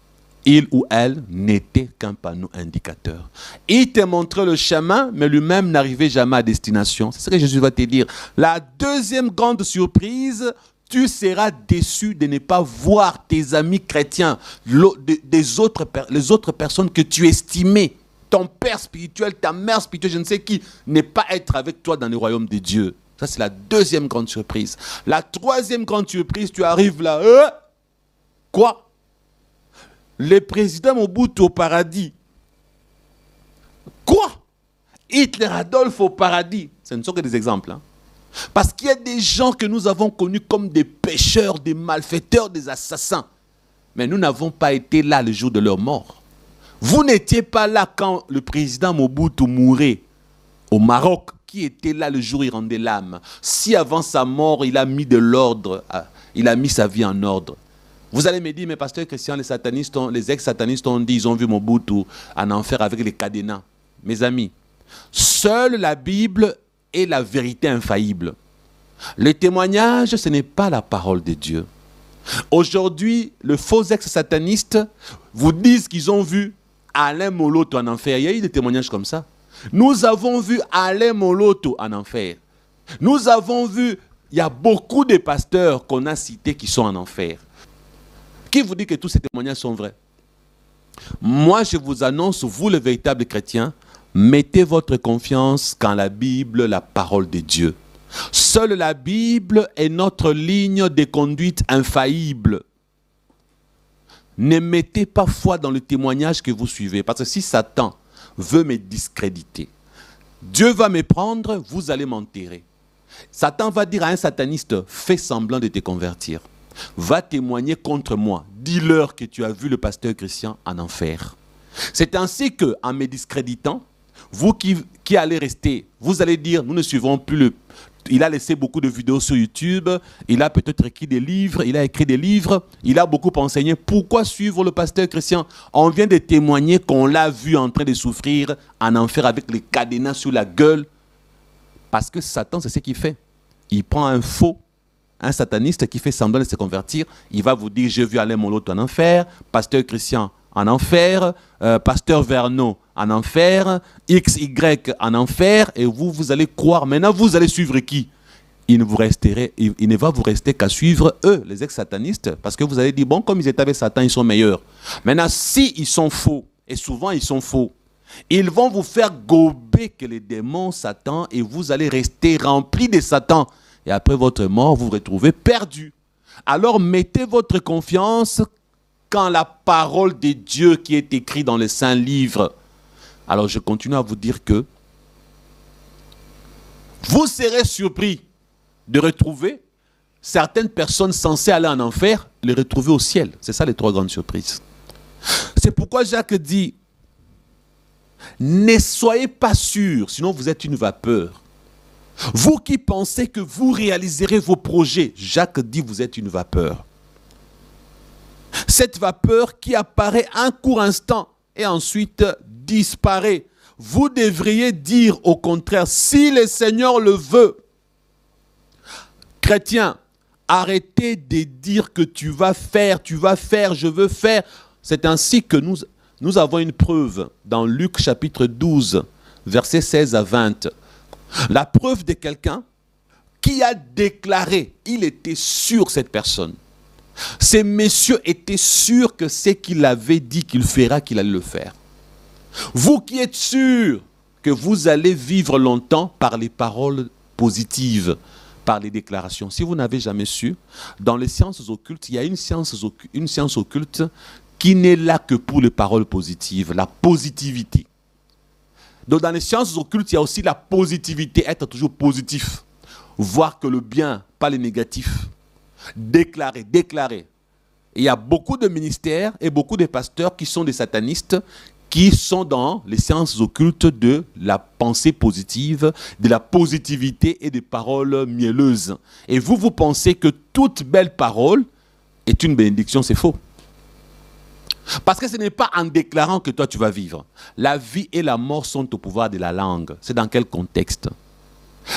il ou elle n'était qu'un panneau indicateur. Il te montrait le chemin, mais lui-même n'arrivait jamais à destination. C'est ce que Jésus va te dire. La deuxième grande surprise, tu seras déçu de ne pas voir tes amis chrétiens, les autres personnes que tu estimais, ton père spirituel, ta mère spirituelle, je ne sais qui, ne pas être avec toi dans le royaume de Dieu. Ça, c'est la deuxième grande surprise. La troisième grande surprise, tu arrives là. Quoi? Le président Mobutu au paradis. Quoi? Hitler Adolphe au paradis. Ce ne sont que des exemples. Hein. Parce qu'il y a des gens que nous avons connus comme des pécheurs, des malfaiteurs, des assassins. Mais nous n'avons pas été là le jour de leur mort. Vous n'étiez pas là quand le président Mobutu mourait au Maroc. Qui était là le jour où il rendait l'âme? Si avant sa mort, il a mis de l'ordre, il a mis sa vie en ordre. Vous allez me dire, mais pasteur Christian, les ex-satanistes ont dit, ils ont vu Mobutu en enfer avec les cadenas. Mes amis, seule la Bible est la vérité infaillible. Le témoignage, ce n'est pas la parole de Dieu. Aujourd'hui, les faux ex-satanistes vous disent qu'ils ont vu Alain Moloto en enfer. Il y a eu des témoignages comme ça. Nous avons vu Alain Moloto en enfer. Nous avons vu, il y a beaucoup de pasteurs qu'on a cités qui sont en enfer. Qui vous dit que tous ces témoignages sont vrais? Moi, je vous annonce, vous les véritables chrétiens, mettez votre confiance dans la Bible, la parole de Dieu. Seule la Bible est notre ligne de conduite infaillible. Ne mettez pas foi dans le témoignage que vous suivez. Parce que si Satan veut me discréditer, Dieu va me prendre, vous allez m'enterrer. Satan va dire à un sataniste, fais semblant de te convertir. Va témoigner contre moi. Dis-leur que tu as vu le pasteur Christian en enfer. C'est ainsi qu'en me discréditant, vous qui allez rester, vous allez dire, nous ne suivrons plus le... Il a laissé beaucoup de vidéos sur YouTube, il a peut-être écrit des livres, il a beaucoup enseigné. Pourquoi suivre le pasteur Christian? On vient de témoigner qu'on l'a vu en train de souffrir en enfer avec les cadenas sur la gueule. Parce que Satan, c'est ce qu'il fait. Il prend un sataniste qui fait semblant de se convertir, il va vous dire, j'ai vu Alain Moloto en enfer, pasteur Christian en enfer, pasteur Vernon en enfer, XY en enfer, et vous allez croire. Maintenant, vous allez suivre qui? Il ne va vous rester qu'à suivre eux, les ex-satanistes, parce que vous allez dire, bon, comme ils étaient avec Satan, ils sont meilleurs. Maintenant, si ils sont faux, et souvent ils sont faux, ils vont vous faire gober que les démons, Satan, et vous allez rester remplis de Satan. Et après votre mort, vous vous retrouvez perdu. Alors mettez votre confiance quand la parole de Dieu qui est écrite dans les saints livres. Alors je continue à vous dire que vous serez surpris de retrouver certaines personnes censées aller en enfer, les retrouver au ciel. C'est ça les trois grandes surprises. C'est pourquoi Jacques dit, ne soyez pas sûrs, sinon vous êtes une vapeur. Vous qui pensez que vous réaliserez vos projets, Jacques dit, vous êtes une vapeur. Cette vapeur qui apparaît un court instant et ensuite disparaît. Vous devriez dire au contraire, si le Seigneur le veut. Chrétiens, arrêtez de dire que tu vas faire, je veux faire. C'est ainsi que nous avons une preuve dans Luc chapitre 12, versets 16 à 20. La preuve de quelqu'un qui a déclaré, il était sûr, cette personne. Ces messieurs étaient sûrs que ce qu'il avait dit qu'il fera, qu'il allait le faire. Vous qui êtes sûrs que vous allez vivre longtemps par les paroles positives, par les déclarations. Si vous n'avez jamais su, dans les sciences occultes, il y a une science occulte qui n'est là que pour les paroles positives, la positivité. Donc dans les sciences occultes, il y a aussi la positivité, être toujours positif. Voir que le bien, pas le négatif. Déclarer. Et il y a beaucoup de ministères et beaucoup de pasteurs qui sont des satanistes, qui sont dans les sciences occultes de la pensée positive, de la positivité et des paroles mielleuses. Et vous pensez que toute belle parole est une bénédiction, c'est faux. Parce que ce n'est pas en déclarant que toi tu vas vivre. La vie et la mort sont au pouvoir de la langue. C'est dans quel contexte?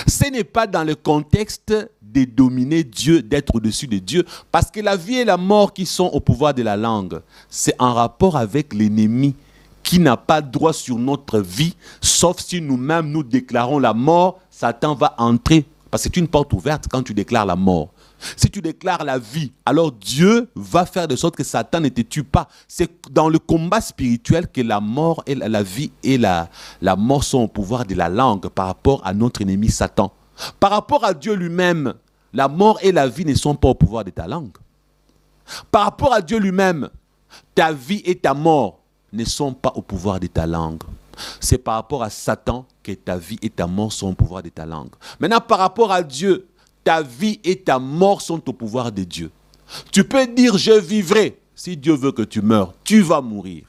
Ce n'est pas dans le contexte de dominer Dieu, d'être au-dessus de Dieu. Parce que la vie et la mort qui sont au pouvoir de la langue, c'est en rapport avec l'ennemi qui n'a pas droit sur notre vie, sauf si nous-mêmes nous déclarons la mort, Satan va entrer. Parce que c'est une porte ouverte quand tu déclares la mort. Si tu déclares la vie, alors Dieu va faire de sorte que Satan ne te tue pas. C'est dans le combat spirituel que la mort et la vie et la mort sont au pouvoir de la langue par rapport à notre ennemi Satan. Par rapport à Dieu lui-même, la mort et la vie ne sont pas au pouvoir de ta langue. Par rapport à Dieu lui-même, ta vie et ta mort ne sont pas au pouvoir de ta langue. C'est par rapport à Satan que ta vie et ta mort sont au pouvoir de ta langue. Maintenant, par rapport à Dieu, ta vie et ta mort sont au pouvoir de Dieu. Tu peux dire « je vivrai ». Si Dieu veut que tu meurs, tu vas mourir.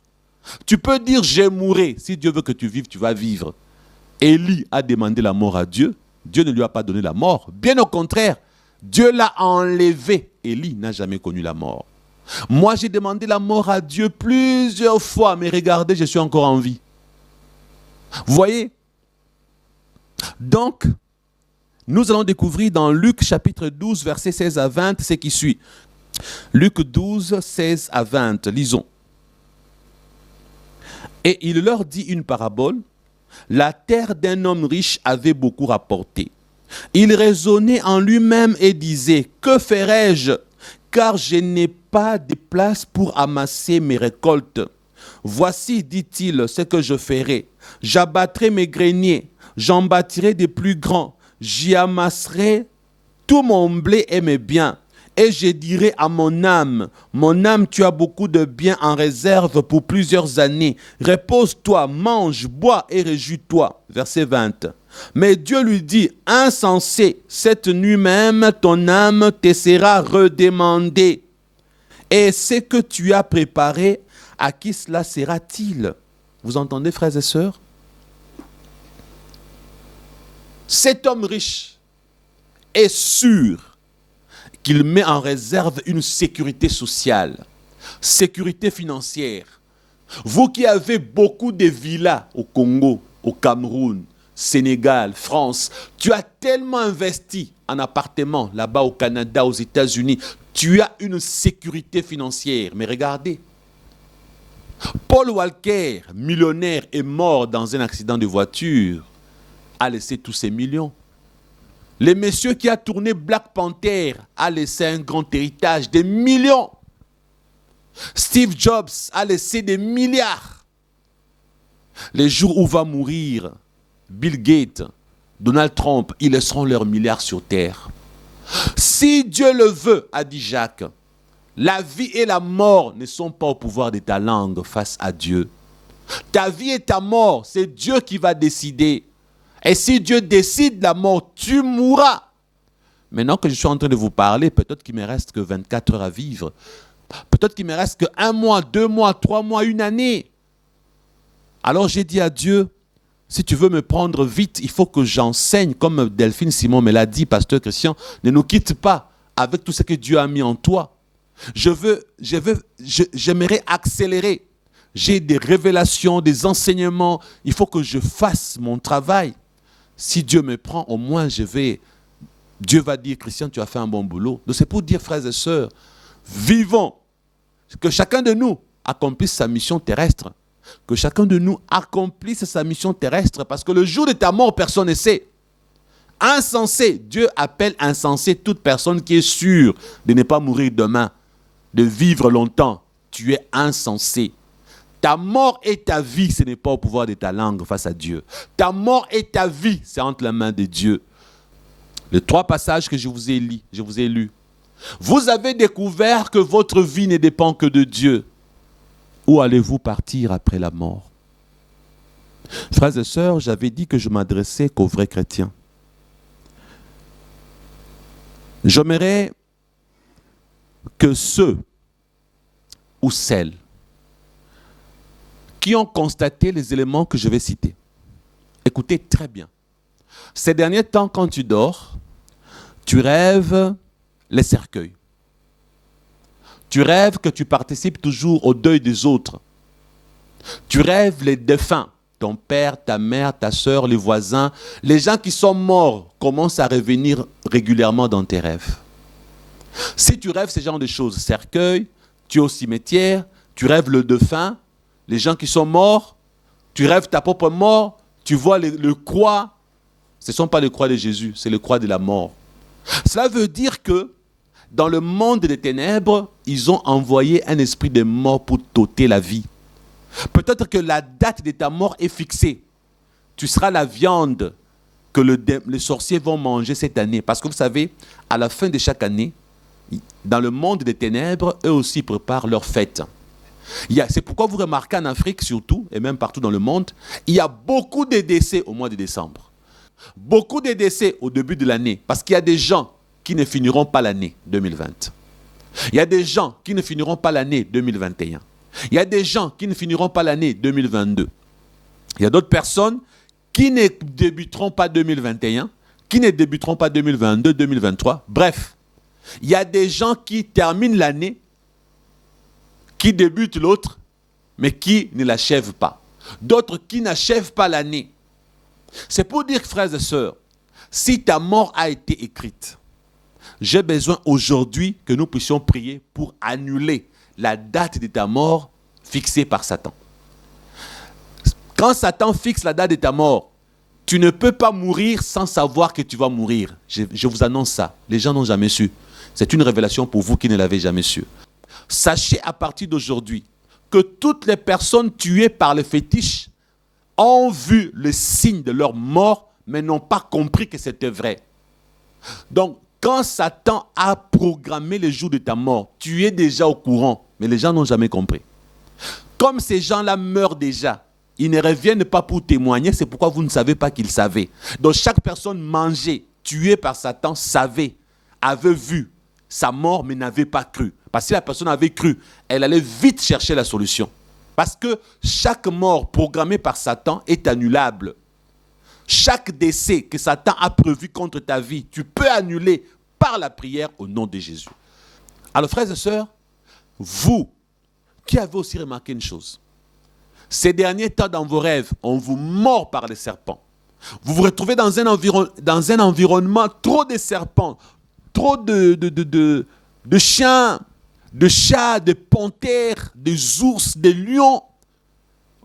Tu peux dire « je mourrai ». Si Dieu veut que tu vives, tu vas vivre. Élie a demandé la mort à Dieu. Dieu ne lui a pas donné la mort. Bien au contraire, Dieu l'a enlevé. Élie n'a jamais connu la mort. Moi, j'ai demandé la mort à Dieu plusieurs fois, mais regardez, je suis encore en vie. Vous voyez? Donc, nous allons découvrir dans Luc chapitre 12, versets 16 à 20, ce qui suit. Luc 12, 16 à 20, lisons. Et il leur dit une parabole. La terre d'un homme riche avait beaucoup rapporté. Il raisonnait en lui-même et disait, que ferai-je, car je n'ai pas de place pour amasser mes récoltes. Voici, dit-il, ce que je ferai. J'abattrai mes greniers, j'en bâtirai des plus grands. J'y amasserai tout mon blé et mes biens, Et je dirai à mon âme, tu as beaucoup de biens en réserve pour plusieurs années. Repose-toi, mange, bois et réjouis-toi. Verset 20. Mais Dieu lui dit, insensé, cette nuit même, ton âme te sera redemandée. Et ce que tu as préparé, à qui cela sera-t-il? Vous entendez, frères et sœurs? Cet homme riche est sûr qu'il met en réserve une sécurité sociale, sécurité financière. Vous qui avez beaucoup de villas au Congo, au Cameroun, Sénégal, France, tu as tellement investi en appartements là-bas au Canada, aux États-Unis, tu as une sécurité financière. Mais regardez, Paul Walker, millionnaire, est mort dans un accident de voiture, a laissé tous ses millions. Le monsieur qui a tourné Black Panther a laissé un grand héritage, des millions. Steve Jobs a laissé des milliards. Les jours où va mourir Bill Gates, Donald Trump, ils laisseront leurs milliards sur terre. Si Dieu le veut, a dit Jacques, la vie et la mort ne sont pas au pouvoir de ta langue face à Dieu. Ta vie et ta mort, c'est Dieu qui va décider. Et si Dieu décide la mort, tu mourras. Maintenant que je suis en train de vous parler, peut-être qu'il ne me reste que 24 heures à vivre. Peut-être qu'il ne me reste que 1 mois, 2 mois, 3 mois, 1 année. Alors j'ai dit à Dieu, si tu veux me prendre vite, il faut que j'enseigne, comme Delphine Simon me l'a dit, pasteur Christian, ne nous quitte pas avec tout ce que Dieu a mis en toi. J'aimerais accélérer. J'ai des révélations, des enseignements. Il faut que je fasse mon travail. Si Dieu me prend, au moins Dieu va dire, Christian, tu as fait un bon boulot. Donc c'est pour dire, frères et sœurs, vivons. Que chacun de nous accomplisse sa mission terrestre. Que chacun de nous accomplisse sa mission terrestre. Parce que le jour de ta mort, personne ne sait. Insensé, Dieu appelle insensé toute personne qui est sûre de ne pas mourir demain, de vivre longtemps. Tu es insensé. Ta mort et ta vie, ce n'est pas au pouvoir de ta langue face à Dieu. Ta mort et ta vie, c'est entre les mains de Dieu. Les 3 passages que je vous ai lus. Vous avez découvert que votre vie ne dépend que de Dieu. Où allez-vous partir après la mort? Frères et sœurs, j'avais dit que je m'adressais qu'aux vrais chrétiens. J'aimerais que ceux ou celles qui ont constaté les éléments que je vais citer, écoutez très bien. Ces derniers temps, quand tu dors, tu rêves les cercueils. Tu rêves que tu participes toujours au deuil des autres. Tu rêves les défunts. Ton père, ta mère, ta soeur, les voisins, les gens qui sont morts commencent à revenir régulièrement dans tes rêves. Si tu rêves ce genre de choses, cercueil, tu es au cimetière, tu rêves le défunt, les gens qui sont morts, tu rêves ta propre mort, tu vois le croix. Ce ne sont pas les croix de Jésus, c'est le croix de la mort. Cela veut dire que dans le monde des ténèbres, ils ont envoyé un esprit de mort pour t'ôter la vie. Peut-être que la date de ta mort est fixée. Tu seras la viande que les sorciers vont manger cette année. Parce que vous savez, à la fin de chaque année, dans le monde des ténèbres, eux aussi préparent leur fête. C'est pourquoi vous remarquez en Afrique surtout, et même partout dans le monde, il y a beaucoup de décès au mois de décembre. Beaucoup de décès au début de l'année. Parce qu'il y a des gens qui ne finiront pas l'année 2020. Il y a des gens qui ne finiront pas l'année 2021. Il y a des gens qui ne finiront pas l'année 2022. Il y a d'autres personnes qui ne débuteront pas 2021, qui ne débuteront pas 2022, 2023. Bref, il y a des gens qui terminent l'année, qui débutent l'autre, mais qui ne l'achèvent pas. D'autres qui n'achèvent pas l'année. C'est pour dire, frères et sœurs, si ta mort a été écrite, j'ai besoin aujourd'hui que nous puissions prier pour annuler la date de ta mort fixée par Satan. Quand Satan fixe la date de ta mort, tu ne peux pas mourir sans savoir que tu vas mourir. Je vous annonce ça. Les gens n'ont jamais su. C'est une révélation pour vous qui ne l'avez jamais su. Sachez à partir d'aujourd'hui que toutes les personnes tuées par le fétiche ont vu le signe de leur mort, mais n'ont pas compris que c'était vrai. Donc, Quand Satan a programmé le jour de ta mort, tu es déjà au courant, mais les gens n'ont jamais compris. Comme ces gens-là meurent déjà, ils ne reviennent pas pour témoigner, c'est pourquoi vous ne savez pas qu'ils savaient. Donc chaque personne mangée, tuée par Satan, savait, avait vu sa mort, mais n'avait pas cru. Parce que si la personne avait cru, elle allait vite chercher la solution. Parce que chaque mort programmée par Satan est annulable. Chaque décès que Satan a prévu contre ta vie, tu peux annuler par la prière au nom de Jésus. Alors frères et sœurs, vous qui avez aussi remarqué une chose, ces derniers temps dans vos rêves, on vous mord par les serpents. Vous vous retrouvez dans un environnement, trop de serpents, trop de chiens, de chats, de panthères, des ours, des lions.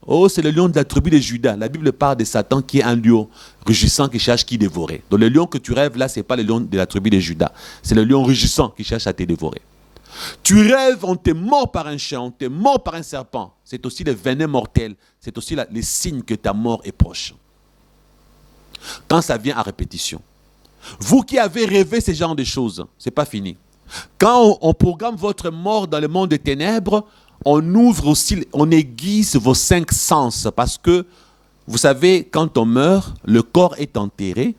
Oh, c'est le lion de la tribu de Juda. La Bible parle de Satan qui est un lion rugissant qui cherche qui dévorer. Donc le lion que tu rêves là, ce n'est pas le lion de la tribu de Juda. C'est le lion rugissant qui cherche à te dévorer. Tu rêves, on t'est mort par un chien, on t'est mort par un serpent. C'est aussi le venin mortel. C'est aussi les signes que ta mort est proche. Quand ça vient à répétition. Vous qui avez rêvé ce genre de choses, ce n'est pas fini. Quand on programme votre mort dans le monde des ténèbres, on ouvre aussi, on aiguise vos 5 sens. Parce que, vous savez, quand on meurt, le corps est enterré.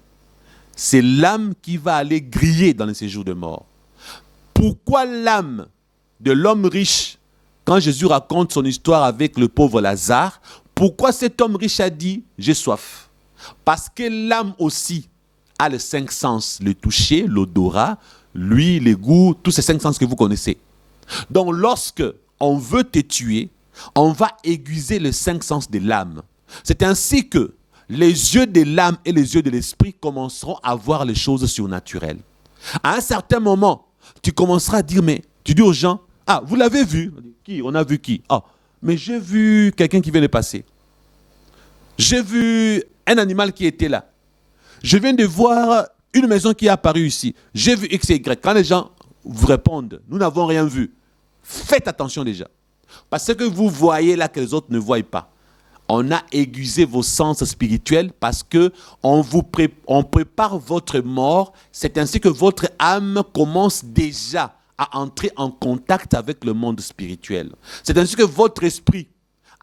C'est l'âme qui va aller griller dans le séjour de mort. Pourquoi l'âme de l'homme riche, quand Jésus raconte son histoire avec le pauvre Lazare, pourquoi cet homme riche a dit « j'ai soif » ? Parce que l'âme aussi a les 5 sens, le toucher, l'odorat, l'huile, les goûts, tous ces 5 sens que vous connaissez. Donc lorsque on veut te tuer, on va aiguiser les 5 sens de l'âme. C'est ainsi que les yeux de l'âme et les yeux de l'esprit commenceront à voir les choses surnaturelles. À un certain moment, tu commenceras à dire, mais tu dis aux gens, ah, vous l'avez vu? Qui? On a vu qui? Ah, mais j'ai vu quelqu'un qui vient de passer. J'ai vu un animal qui était là. Je viens de voir une maison qui est apparue ici. J'ai vu X et Y. Quand les gens vous répondent, nous n'avons rien vu. Faites attention déjà. Parce que vous voyez là que les autres ne voient pas. On a aiguisé vos sens spirituels parce qu'on prépare votre mort. C'est ainsi que votre âme commence déjà à entrer en contact avec le monde spirituel. C'est ainsi que votre esprit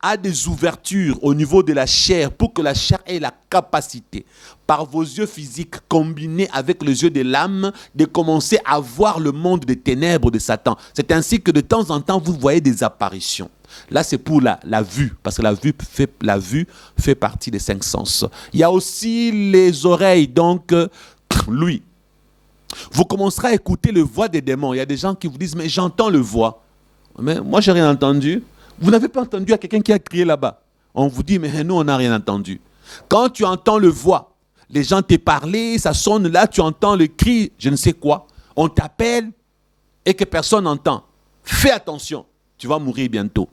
a des ouvertures au niveau de la chair pour que la chair ait la capacité, par vos yeux physiques combinés avec les yeux de l'âme, de commencer à voir le monde des ténèbres de Satan. C'est ainsi que de temps en temps, vous voyez des apparitions. Là, c'est pour la vue, parce que la vue fait partie des 5 sens. Il y a aussi les oreilles, donc, lui. Vous commencerez à écouter le voix des démons. Il y a des gens qui vous disent, mais j'entends le voix. Mais moi, je n'ai rien entendu. Vous n'avez pas entendu à quelqu'un qui a crié là-bas. On vous dit, mais nous, on n'a rien entendu. Quand tu entends le voix, les gens te parlent, ça sonne là, tu entends le cri, je ne sais quoi. On t'appelle et que personne n'entend. Fais attention, tu vas mourir bientôt.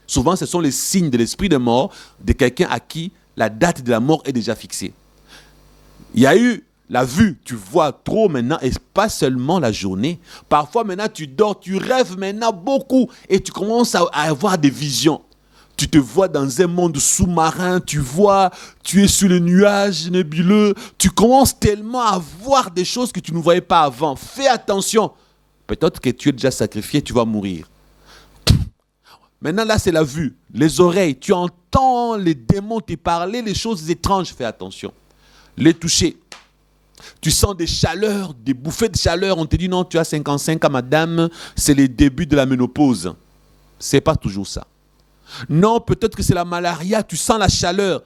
Souvent, ce sont les signes de l'esprit de mort de quelqu'un à qui la date de la mort est déjà fixée. Il y a eu la vue, tu vois trop maintenant, et pas seulement la journée. Parfois, maintenant, tu dors, tu rêves maintenant beaucoup, et tu commences à avoir des visions. Tu te vois dans un monde sous-marin, tu es sur le nuage nébuleux, tu commences tellement à voir des choses que tu ne voyais pas avant. Fais attention. Peut-être que tu es déjà sacrifié, tu vas mourir. Maintenant, là, c'est la vue, les oreilles. Tu entends les démons te parler, les choses étranges. Fais attention. Les toucher. Tu sens des chaleurs, des bouffées de chaleur. On te dit non, tu as 55 ans, madame, c'est le début de la ménopause. C'est pas toujours ça. Non, peut-être que c'est la malaria, tu sens la chaleur.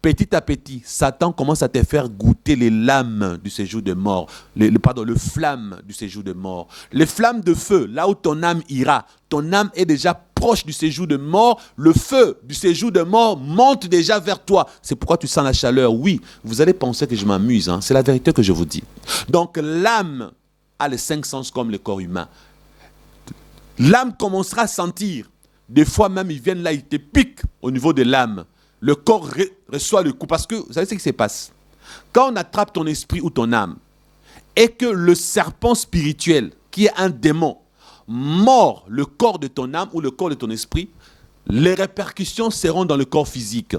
Petit à petit, Satan commence à te faire goûter les lames du séjour de mort. Le flamme du séjour de mort. Les flammes de feu, là où ton âme ira. Ton âme est déjà proche du séjour de mort. Le feu du séjour de mort monte déjà vers toi. C'est pourquoi tu sens la chaleur. Oui, vous allez penser que je m'amuse. Hein? C'est la vérité que je vous dis. Donc l'âme a les 5 sens comme le corps humain. L'âme commencera à sentir. Des fois même, ils viennent là, ils te piquent au niveau de l'âme. Le corps reçoit le coup. Parce que, vous savez ce qui se passe? Quand on attrape ton esprit ou ton âme, et que le serpent spirituel, qui est un démon, mord le corps de ton âme ou le corps de ton esprit, les répercussions seront dans le corps physique.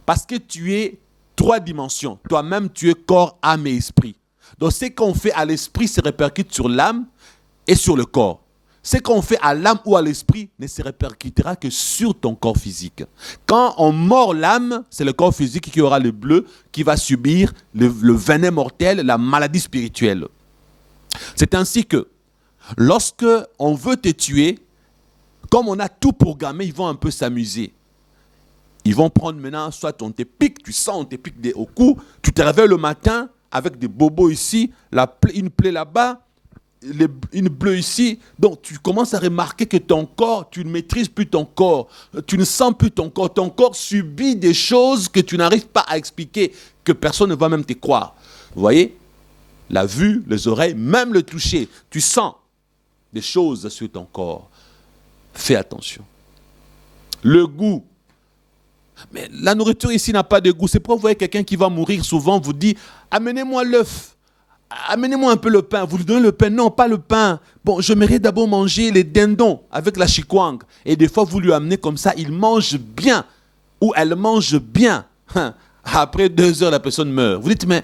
Parce que tu es 3 dimensions. Toi-même, tu es corps, âme et esprit. Donc ce qu'on fait à l'esprit se répercute sur l'âme et sur le corps. Ce qu'on fait à l'âme ou à l'esprit ne se répercutera que sur ton corps physique. Quand on mord l'âme, c'est le corps physique qui aura le bleu, qui va subir le venin mortel, la maladie spirituelle. C'est ainsi que, lorsque on veut te tuer, comme on a tout programmé, ils vont un peu s'amuser. Ils vont prendre maintenant, soit on te pique, tu sens, on te pique au cou, tu te réveilles le matin avec des bobos ici, une plaie là-bas, une bleue ici. Donc tu commences à remarquer que ton corps, tu ne maîtrises plus ton corps, tu ne sens plus ton corps subit des choses que tu n'arrives pas à expliquer, que personne ne va même te croire. Vous voyez, la vue, les oreilles, même le toucher, tu sens des choses sur ton corps. Fais attention. Le goût. Mais la nourriture ici n'a pas de goût. C'est pourquoi vous voyez quelqu'un qui va mourir souvent vous dit « Amenez-moi l'œuf, amenez-moi un peu le pain. » Vous lui donnez le pain. Non, pas le pain. Bon, j'aimerais d'abord manger les dindons avec la chikwang. Et des fois, vous lui amenez comme ça, il mange bien. Ou elle mange bien. Après 2 heures, la personne meurt. Vous dites « Mais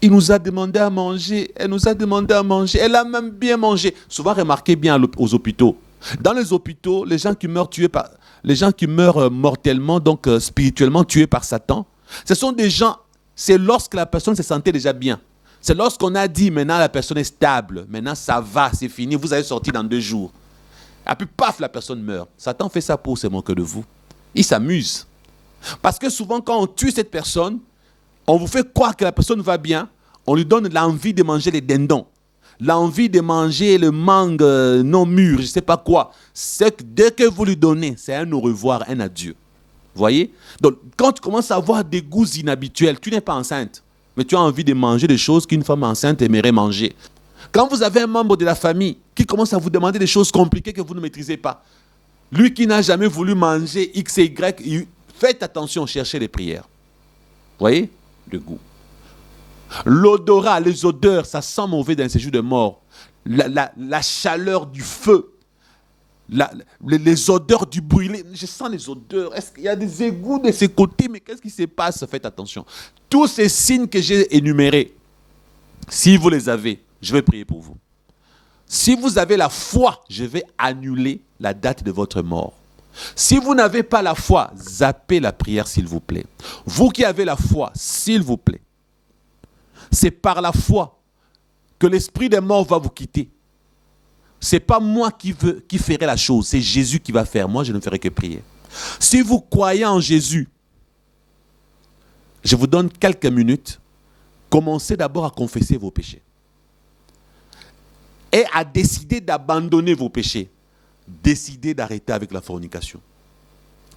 il nous a demandé à manger. Elle nous a demandé à manger. Elle a même bien mangé. » Souvent, remarquez bien aux hôpitaux. Dans les hôpitaux, les gens qui meurent mortellement, donc spirituellement tués par Satan, ce sont des gens, c'est lorsque la personne se sentait déjà bien. C'est lorsqu'on a dit maintenant la personne est stable, maintenant ça va, c'est fini, vous allez sortir dans 2 jours. Et puis paf, la personne meurt. Satan fait ça pour se moquer de vous. Il s'amuse. Parce que souvent quand on tue cette personne, on vous fait croire que la personne va bien, on lui donne l'envie de manger les dindons. L'envie de manger le mangue non mûr, je ne sais pas quoi. C'est que dès que vous lui donnez, c'est un au revoir, un adieu. Vous voyez? Donc, quand tu commences à avoir des goûts inhabituels, tu n'es pas enceinte, mais tu as envie de manger des choses qu'une femme enceinte aimerait manger. Quand vous avez un membre de la famille qui commence à vous demander des choses compliquées que vous ne maîtrisez pas, lui qui n'a jamais voulu manger X et Y, faites attention, cherchez les prières. Vous voyez? Le goût. L'odorat, les odeurs, ça sent mauvais dans ces jours de mort. La chaleur du feu, les odeurs du brûlé. Je sens les odeurs. Est-ce qu'il y a des égouts de ces côtés? Mais qu'est-ce qui se passe? Faites attention. Tous ces signes que j'ai énumérés, si vous les avez, je vais prier pour vous. Si vous avez la foi, je vais annuler la date de votre mort. Si vous n'avez pas la foi, zappez la prière s'il vous plaît. Vous qui avez la foi, s'il vous plaît. C'est par la foi que l'esprit des morts va vous quitter. Ce n'est pas moi qui ferai la chose, c'est Jésus qui va faire. Moi, je ne ferai que prier. Si vous croyez en Jésus, je vous donne quelques minutes. Commencez d'abord à confesser vos péchés. Et à décider d'abandonner vos péchés. Décidez d'arrêter avec la fornication.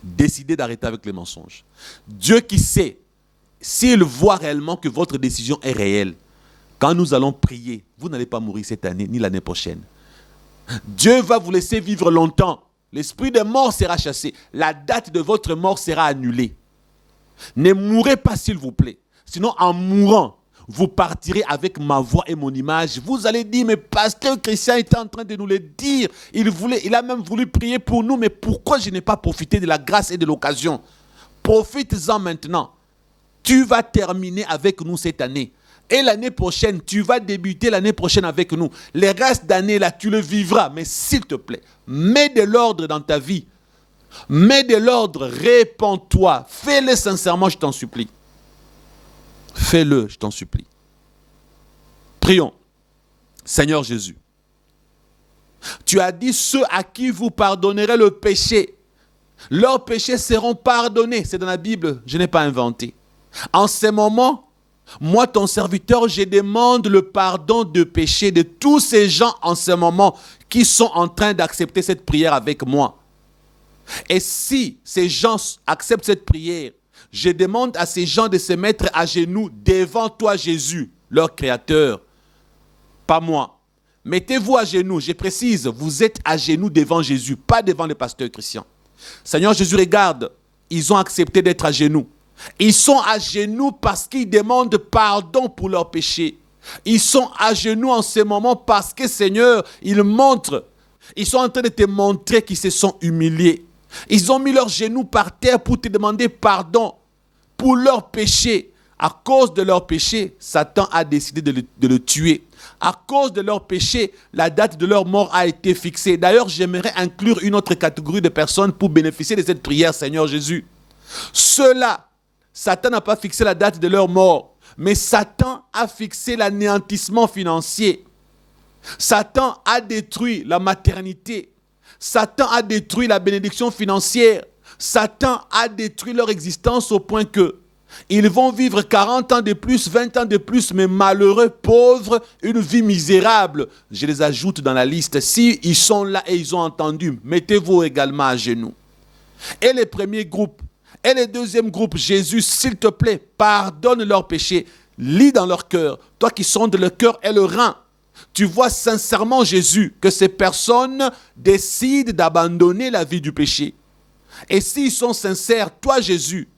Décidez d'arrêter avec les mensonges. Dieu qui sait, s'il voit réellement que votre décision est réelle, quand nous allons prier, vous n'allez pas mourir cette année ni l'année prochaine. Dieu va vous laisser vivre longtemps. L'esprit de mort sera chassé. La date de votre mort sera annulée. Ne mourrez pas s'il vous plaît. Sinon en mourant, vous partirez avec ma voix et mon image. Vous allez dire, mais pasteur Christian était en train de nous le dire. Il a même voulu prier pour nous, mais pourquoi je n'ai pas profité de la grâce et de l'occasion? Profites-en maintenant. Tu vas terminer avec nous cette année. Et l'année prochaine, tu vas débuter l'année prochaine avec nous. Les restes d'année là, tu le vivras. Mais s'il te plaît, mets de l'ordre dans ta vie. Mets de l'ordre, répands-toi. Fais-le sincèrement, je t'en supplie. Fais-le, je t'en supplie. Prions. Seigneur Jésus, tu as dit ceux à qui vous pardonnerez le péché, leurs péchés seront pardonnés. C'est dans la Bible, je n'ai pas inventé. En ce moment, moi, ton serviteur, je demande le pardon de péché de tous ces gens en ce moment qui sont en train d'accepter cette prière avec moi. Et si ces gens acceptent cette prière, je demande à ces gens de se mettre à genoux devant toi, Jésus, leur Créateur. Pas moi. Mettez-vous à genoux. Je précise, vous êtes à genoux devant Jésus, pas devant le pasteur Christian. Seigneur Jésus, regarde, ils ont accepté d'être à genoux. Ils sont à genoux parce qu'ils demandent pardon pour leurs péchés. Ils sont à genoux en ce moment parce que, Seigneur, ils montrent. Ils sont en train de te montrer qu'ils se sont humiliés. Ils ont mis leurs genoux par terre pour te demander pardon pour leurs péchés. À cause de leur péché, Satan a décidé de le tuer. À cause de leur péché, la date de leur mort a été fixée. D'ailleurs, j'aimerais inclure une autre catégorie de personnes pour bénéficier de cette prière, Seigneur Jésus. Ceux-là, Satan n'a pas fixé la date de leur mort, mais Satan a fixé l'anéantissement financier. Satan a détruit la maternité. Satan a détruit la bénédiction financière. Satan a détruit leur existence au point que ils vont vivre 40 ans de plus, 20 ans de plus, mais malheureux, pauvres, une vie misérable. Je les ajoute dans la liste. Si ils sont là et ils ont entendu, mettez-vous également à genoux. Et les premiers groupes, et les deuxièmes groupes, Jésus, s'il te plaît, pardonne leurs péchés. Lis dans leur cœur, toi qui sondes le cœur et le rein. Tu vois sincèrement, Jésus, que ces personnes décident d'abandonner la vie du péché. Et s'ils sont sincères, toi, Jésus,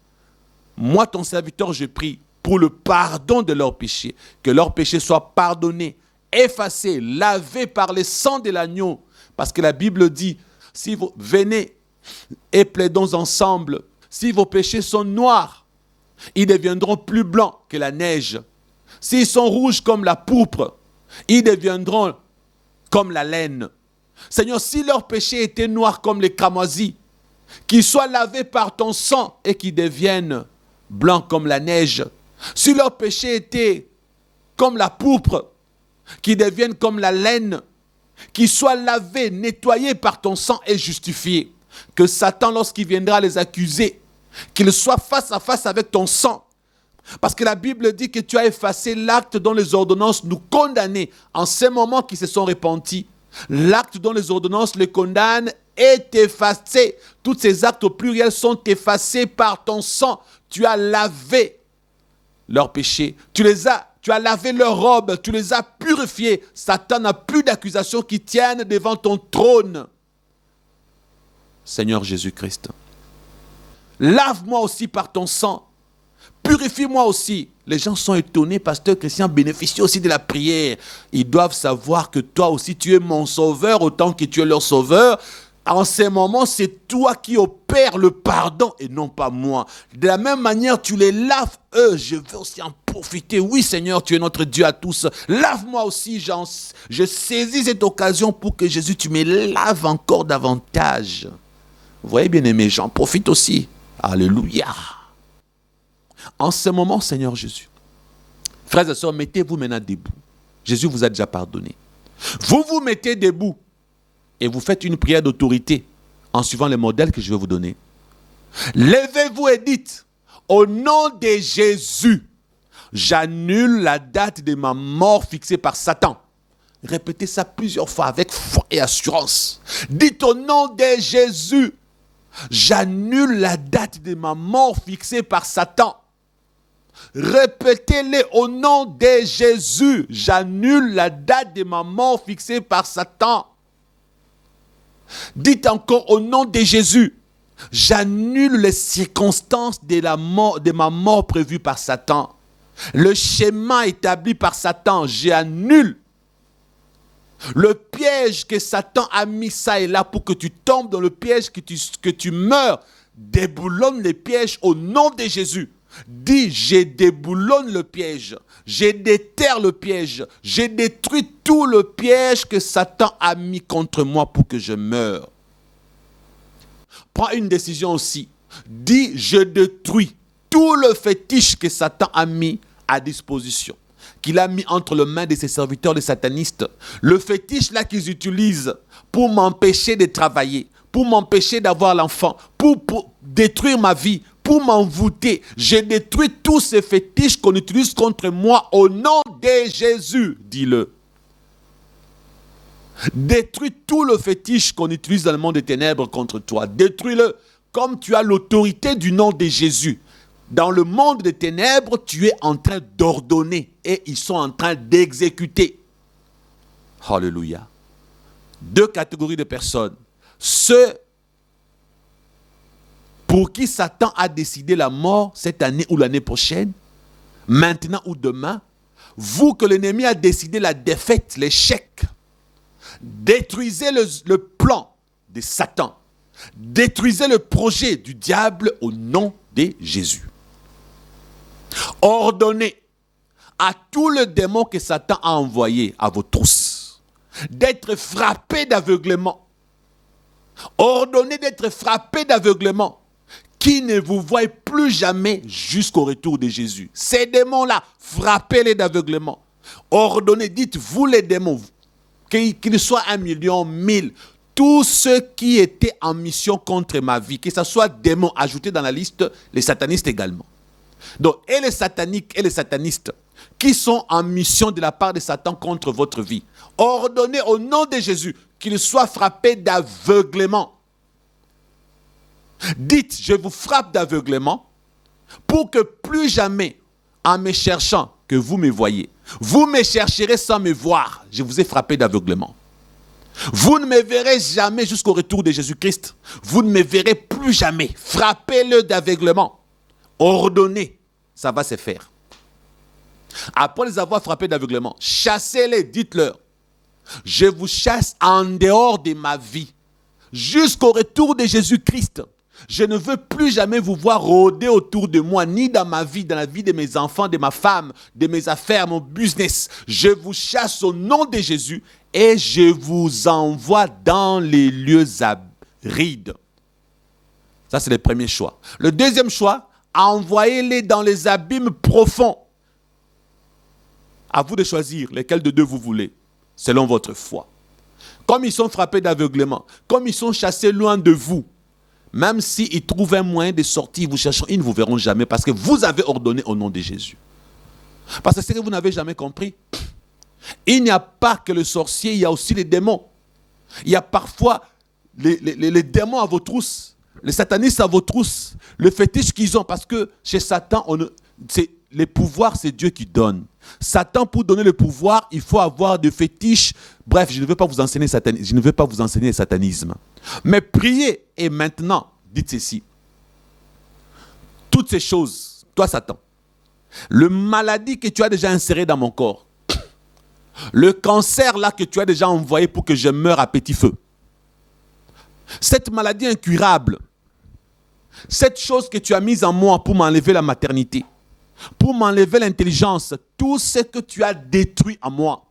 moi, ton serviteur, je prie pour le pardon de leurs péchés, que leurs péchés soient pardonnés, effacés, lavés par le sang de l'agneau. Parce que la Bible dit, si vous venez et plaidons ensemble, si vos péchés sont noirs, ils deviendront plus blancs que la neige. S'ils sont rouges comme la pourpre, ils deviendront comme la laine. Seigneur, si leurs péchés étaient noirs comme les cramoisis, qu'ils soient lavés par ton sang et qu'ils deviennent blancs comme la neige. Si leurs péchés étaient comme la pourpre, qu'ils deviennent comme la laine, qu'ils soient lavés, nettoyés par ton sang et justifiés. Que Satan, lorsqu'il viendra les accuser, qu'il soit face à face avec ton sang. Parce que la Bible dit que tu as effacé l'acte dont les ordonnances nous condamnaient en ces moments qui se sont repentis. L'acte dont les ordonnances les condamnent est effacé. Tous ces actes au pluriel sont effacés par ton sang. Tu as lavé leurs péchés. Tu as lavé leurs robes. Tu les as purifiés. Satan n'a plus d'accusations qui tiennent devant ton trône. Seigneur Jésus-Christ, lave-moi aussi par ton sang. Purifie-moi aussi. Les gens sont étonnés, pasteur Christian bénéficie aussi de la prière. Ils doivent savoir que toi aussi tu es mon sauveur autant que tu es leur sauveur. En ces moments, c'est toi qui opères le pardon et non pas moi. De la même manière, tu les laves, eux. Je veux aussi en profiter. Oui, Seigneur, tu es notre Dieu à tous. Lave-moi aussi. Je saisis cette occasion pour que Jésus, tu me laves encore davantage. Vous voyez, bien-aimés, j'en profite aussi. Alléluia. En ce moment, Seigneur Jésus, frères et sœurs, mettez-vous maintenant debout. Jésus vous a déjà pardonné. Vous vous mettez debout. Et vous faites une prière d'autorité en suivant les modèles que je vais vous donner. Levez-vous et dites, au nom de Jésus, j'annule la date de ma mort fixée par Satan. Répétez ça plusieurs fois avec foi et assurance. Dites au nom de Jésus, j'annule la date de ma mort fixée par Satan. Répétez-le au nom de Jésus, j'annule la date de ma mort fixée par Satan. Dites encore au nom de Jésus, j'annule les circonstances de ma mort prévue par Satan. Le schéma établi par Satan, j'annule. Le piège que Satan a mis ça et là pour que tu tombes dans le piège, que tu meurs, déboulonne les pièges au nom de Jésus. Dis, je déboulonne le piège, je déterre le piège, je détruis tout le piège que Satan a mis contre moi pour que je meure. Prends une décision aussi. Dis, je détruis tout le fétiche que Satan a mis à disposition, qu'il a mis entre les mains de ses serviteurs, les satanistes. Le fétiche là qu'ils utilisent pour m'empêcher de travailler, pour m'empêcher d'avoir l'enfant, pour détruire ma vie, pour m'envoûter. Je détruis tous ces fétiches qu'on utilise contre moi au nom de Jésus, dis-le. Détruis tout le fétiche qu'on utilise dans le monde des ténèbres contre toi. Détruis-le comme tu as l'autorité du nom de Jésus. Dans le monde des ténèbres, tu es en train d'ordonner et ils sont en train d'exécuter. Alléluia. Deux catégories de personnes. Ceux pour qui Satan a décidé la mort cette année ou l'année prochaine, maintenant ou demain, vous que l'ennemi a décidé la défaite, l'échec, détruisez le plan de Satan, détruisez le projet du diable au nom de Jésus. Ordonnez à tout le démon que Satan a envoyé à vos trousses d'être frappé d'aveuglement. Ordonnez d'être frappé d'aveuglement, qui ne vous voient plus jamais jusqu'au retour de Jésus. Ces démons-là, frappez-les d'aveuglement. Ordonnez, dites, vous les démons, qu'ils soient 1 million, 1000, tous ceux qui étaient en mission contre ma vie, que ce soit démons ajoutés dans la liste, les satanistes également. Donc, et les sataniques et les satanistes qui sont en mission de la part de Satan contre votre vie, ordonnez au nom de Jésus qu'ils soient frappés d'aveuglement. Dites, je vous frappe d'aveuglement pour que plus jamais, en me cherchant, que vous me voyez. Vous me chercherez sans me voir. Je vous ai frappé d'aveuglement. Vous ne me verrez jamais jusqu'au retour de Jésus-Christ. Vous ne me verrez plus jamais. Frappez-le d'aveuglement. Ordonnez, ça va se faire. Après les avoir frappés d'aveuglement, chassez-les, dites-leur. Je vous chasse en dehors de ma vie, jusqu'au retour de Jésus-Christ. Je ne veux plus jamais vous voir rôder autour de moi, ni dans ma vie, dans la vie de mes enfants, de ma femme, de mes affaires, mon business. Je vous chasse au nom de Jésus et je vous envoie dans les lieux arides. Ça, c'est le premier choix. Le deuxième choix, envoyez-les dans les abîmes profonds. À vous de choisir lesquels de deux vous voulez, selon votre foi. Comme ils sont frappés d'aveuglement, comme ils sont chassés loin de vous, même s'ils trouvent un moyen de sortir, ils vous chercheront, ils ne vous verront jamais parce que vous avez ordonné au nom de Jésus. Parce que c'est ce que vous n'avez jamais compris. Il n'y a pas que le sorcier, il y a aussi les démons. Il y a parfois les démons à vos trousses, les satanistes à vos trousses, le fétiche qu'ils ont, parce que chez Satan, les pouvoirs, c'est Dieu qui donne. Satan, pour donner le pouvoir, il faut avoir des fétiches. Bref, je ne veux pas vous enseigner le satanisme. Mais priez et maintenant, dites ceci. Toutes ces choses, toi Satan, le maladie que tu as déjà inséré dans mon corps, le cancer là que tu as déjà envoyé pour que je meure à petit feu, cette maladie incurable, cette chose que tu as mise en moi pour m'enlever la maternité, pour m'enlever l'intelligence, tout ce que tu as détruit à moi,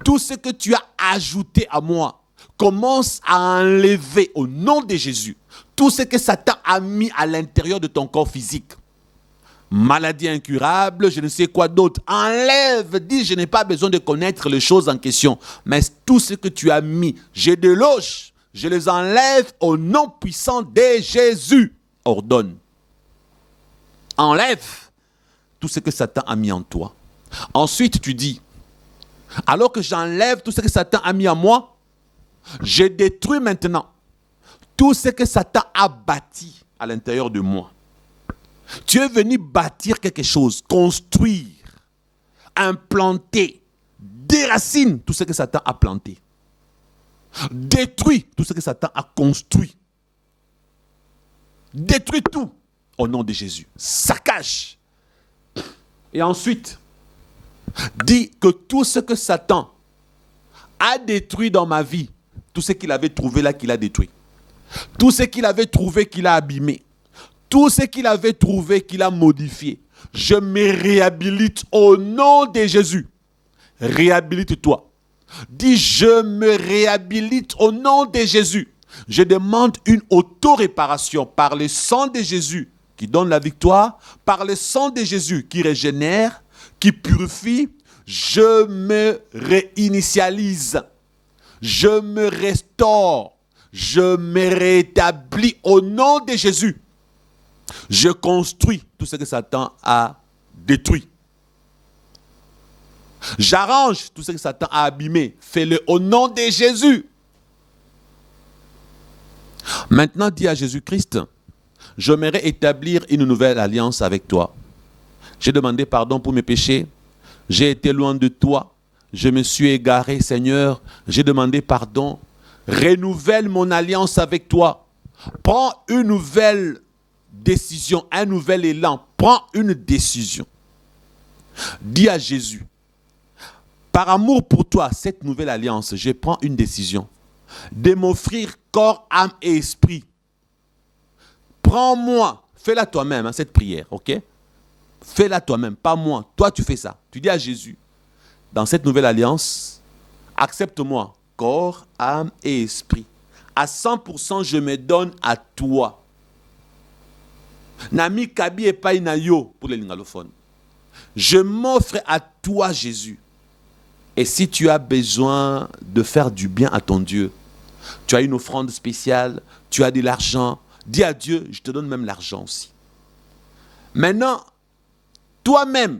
tout ce que tu as ajouté à moi, commence à enlever au nom de Jésus tout ce que Satan a mis à l'intérieur de ton corps physique. Maladie incurable, je ne sais quoi d'autre. Enlève, dis, je n'ai pas besoin de connaître les choses en question, mais tout ce que tu as mis, je déloge, je les enlève au nom puissant de Jésus. Ordonne. Enlève tout ce que Satan a mis en toi. Ensuite, tu dis, alors que j'enlève tout ce que Satan a mis en moi, je détruis maintenant tout ce que Satan a bâti à l'intérieur de moi. Tu es venu bâtir quelque chose, construire, implanter, déracine tout ce que Satan a planté. Détruis tout ce que Satan a construit. Détruis tout au nom de Jésus. Saccage. Et ensuite, dis que tout ce que Satan a détruit dans ma vie, tout ce qu'il avait trouvé là, qu'il a détruit. Tout ce qu'il avait trouvé, qu'il a abîmé. Tout ce qu'il avait trouvé, qu'il a modifié. Je me réhabilite au nom de Jésus. Réhabilite-toi. Dis, je me réhabilite au nom de Jésus. Je demande une auto-réparation par le sang de Jésus qui donne la victoire, par le sang de Jésus qui régénère, qui purifie. Je me réinitialise. Je me restaure. Je me rétablis au nom de Jésus. Je construis tout ce que Satan a détruit. J'arrange tout ce que Satan a abîmé. Fais-le au nom de Jésus. Maintenant, dis à Jésus-Christ, j'aimerais établir une nouvelle alliance avec toi. J'ai demandé pardon pour mes péchés. J'ai été loin de toi. Je me suis égaré, Seigneur. J'ai demandé pardon. Renouvelle mon alliance avec toi. Prends une nouvelle décision, un nouvel élan. Prends une décision. Dis à Jésus, par amour pour toi, cette nouvelle alliance, je prends une décision de m'offrir corps, âme et esprit. Prends-moi, fais-la toi-même, cette prière, ok? Fais-la toi-même, pas moi. Toi, tu fais ça. Tu dis à Jésus, dans cette nouvelle alliance, accepte-moi, corps, âme et esprit. À 100%, je me donne à toi. Nami kabi et pas inayo pour les lingalophones. Je m'offre à toi, Jésus. Et si tu as besoin de faire du bien à ton Dieu, tu as une offrande spéciale, tu as de l'argent, dis à Dieu, je te donne même l'argent aussi. Maintenant, toi-même,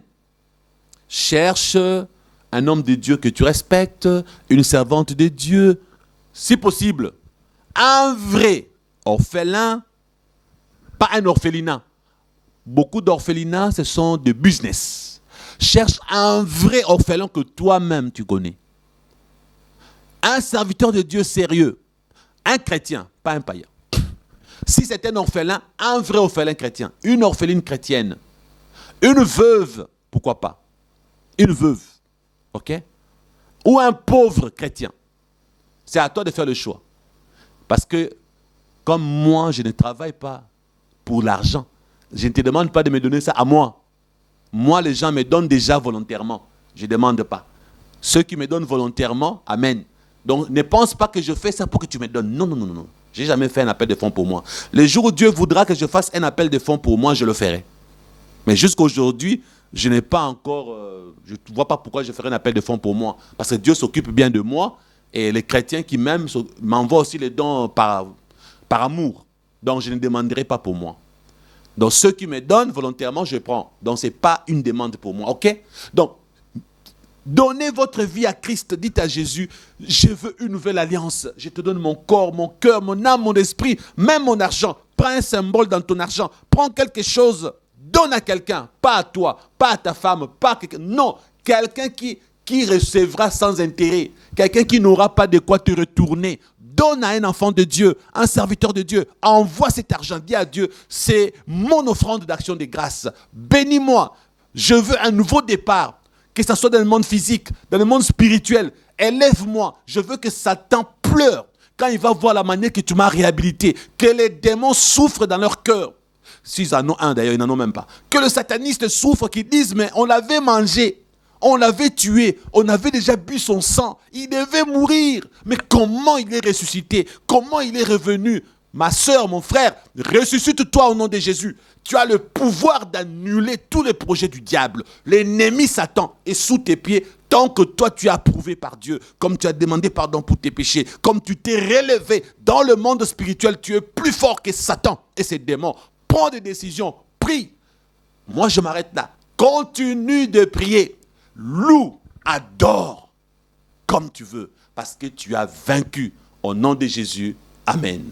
cherche un homme de Dieu que tu respectes, une servante de Dieu, si possible, un vrai orphelin, pas un orphelinat. Beaucoup d'orphelinats, ce sont des business. Cherche un vrai orphelin que toi-même tu connais. Un serviteur de Dieu sérieux, un chrétien, pas un païen. Si c'est un orphelin, un vrai orphelin chrétien, une orpheline chrétienne, une veuve, pourquoi pas? Une veuve, ok? Ou un pauvre chrétien. C'est à toi de faire le choix. Parce que, comme moi, je ne travaille pas pour l'argent, je ne te demande pas de me donner ça à moi. Moi, les gens me donnent déjà volontairement. Je ne demande pas. Ceux qui me donnent volontairement, amen. Donc, ne pense pas que je fais ça pour que tu me donnes. Non, non, non, non. Je n'ai jamais fait un appel de fonds pour moi. Le jour où Dieu voudra que je fasse un appel de fonds pour moi, je le ferai. Mais jusqu'à aujourd'hui, je n'ai pas encore... je ne vois pas pourquoi je ferai un appel de fonds pour moi. Parce que Dieu s'occupe bien de moi. Et les chrétiens qui m'aiment m'envoient aussi les dons par amour. Donc, je ne demanderai pas pour moi. Donc, ceux qui me donnent volontairement, je prends. Donc, ce n'est pas une demande pour moi. OK? Donc, donnez votre vie à Christ. Dites à Jésus, je veux une nouvelle alliance. Je te donne mon corps, mon cœur, mon âme, mon esprit, même mon argent. Prends un symbole dans ton argent. Prends quelque chose. Donne à quelqu'un. Pas à toi, pas à ta femme, pas à quelqu'un. Non, quelqu'un qui recevra sans intérêt. Quelqu'un qui n'aura pas de quoi te retourner. Donne à un enfant de Dieu, un serviteur de Dieu. Envoie cet argent. Dis à Dieu, c'est mon offrande d'action de grâce. Bénis-moi. Je veux un nouveau départ. Que ce soit dans le monde physique, dans le monde spirituel. Élève-moi. Je veux que Satan pleure quand il va voir la manière que tu m'as réhabilité. Que les démons souffrent dans leur cœur. S'ils en ont un d'ailleurs, ils n'en ont même pas. Que le sataniste souffre, qu'ils disent, mais on l'avait mangé. On l'avait tué, on avait déjà bu son sang, il devait mourir. Mais comment il est ressuscité? Comment il est revenu? Ma soeur, mon frère, ressuscite-toi au nom de Jésus. Tu as le pouvoir d'annuler tous les projets du diable. L'ennemi Satan est sous tes pieds tant que toi tu es approuvé par Dieu. Comme tu as demandé pardon pour tes péchés, comme tu t'es relevé dans le monde spirituel, tu es plus fort que Satan et ses démons. Prends des décisions, prie. Moi je m'arrête là. Continue de prier. Loue, adore, comme tu veux, parce que tu as vaincu. Au nom de Jésus, amen.